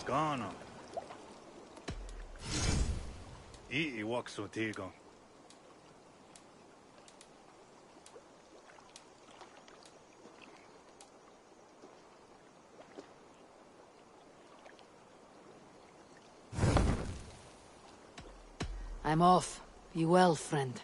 Skana. Ii waksu tigo.
I'm off. Be well, friend.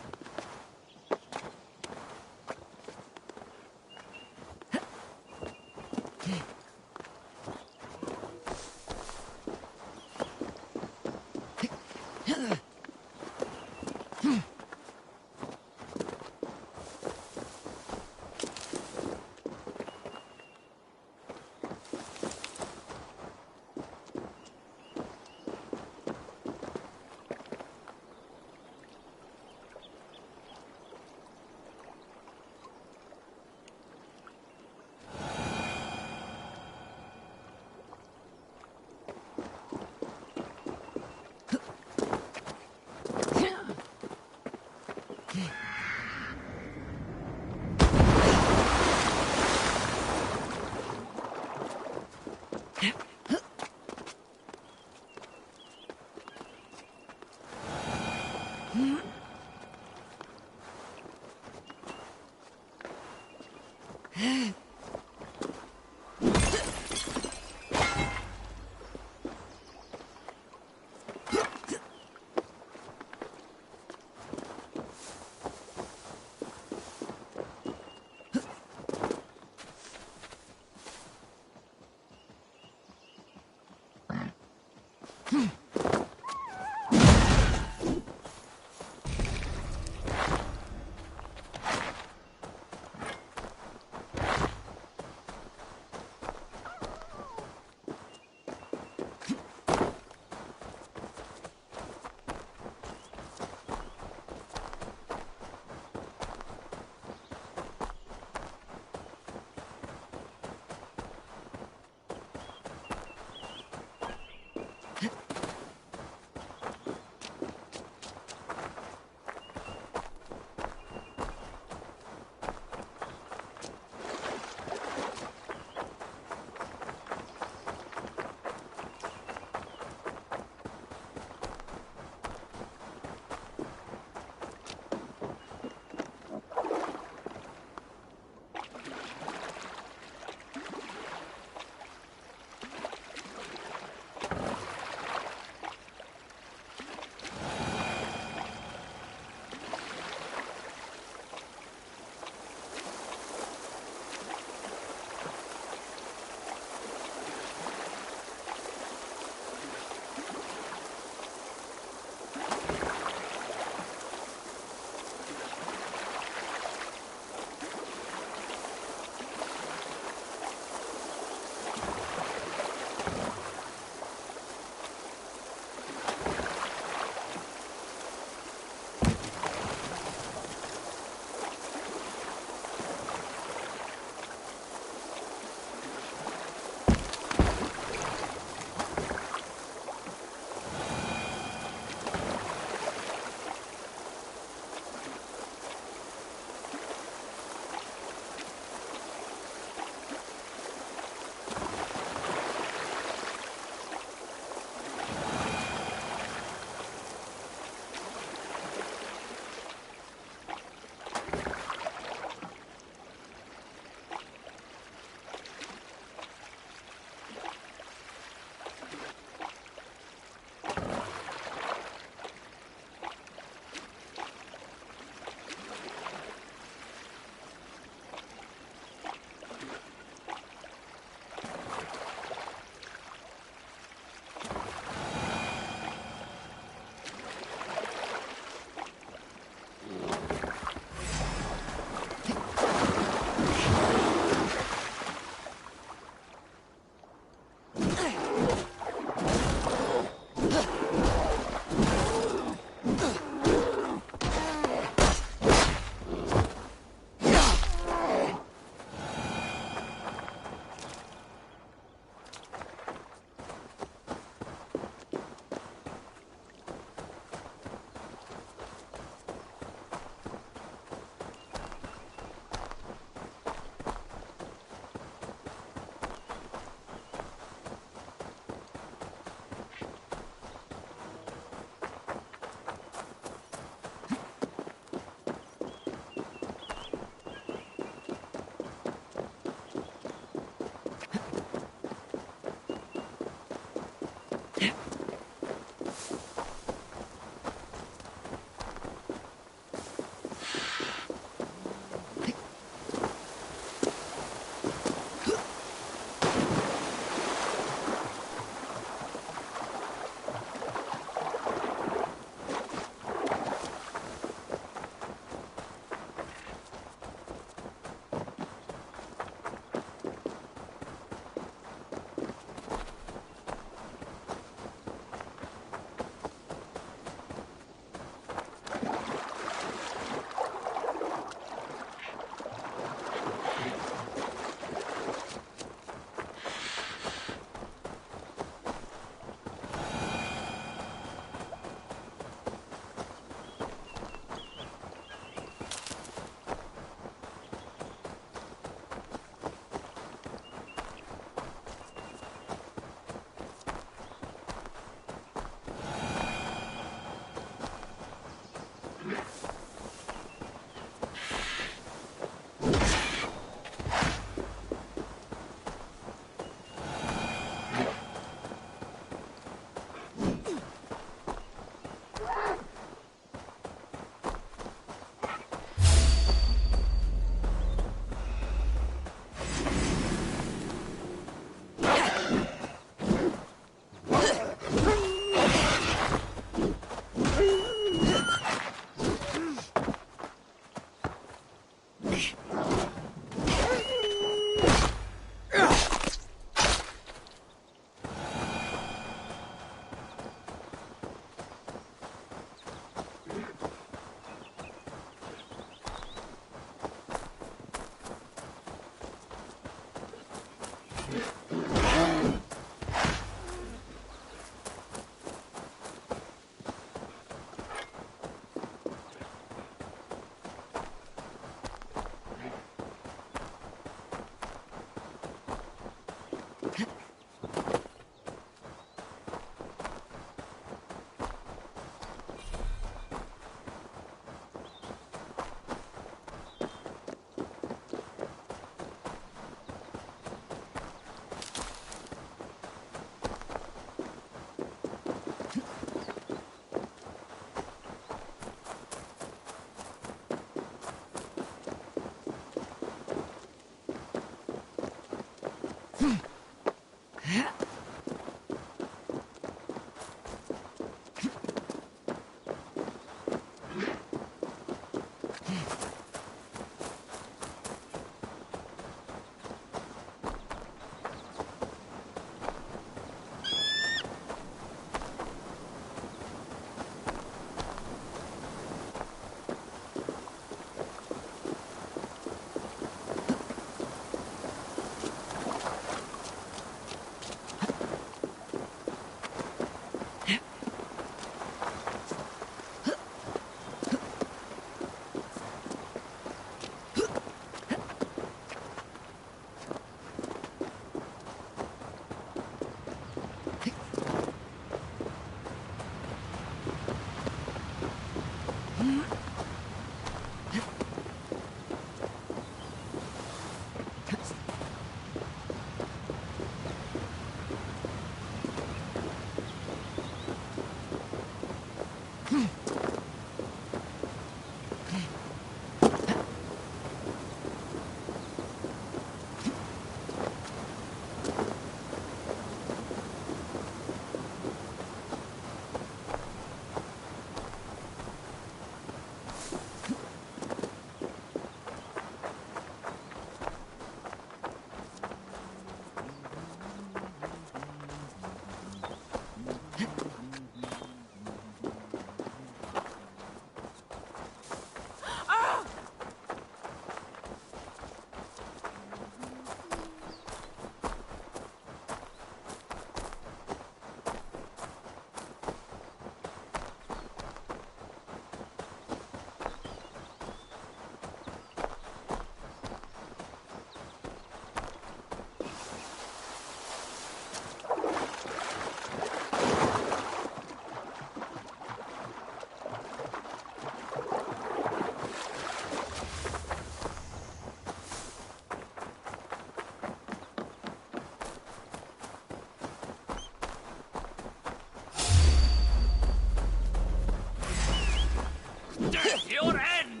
Death your end!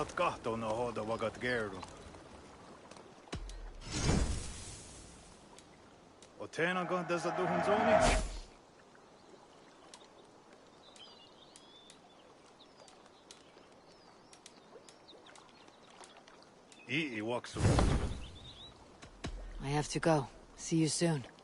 Saat kahtoon hoida vagat gerdu. Och tjänar går dessa duhun zoni. I waksu.
I have to go. See you soon.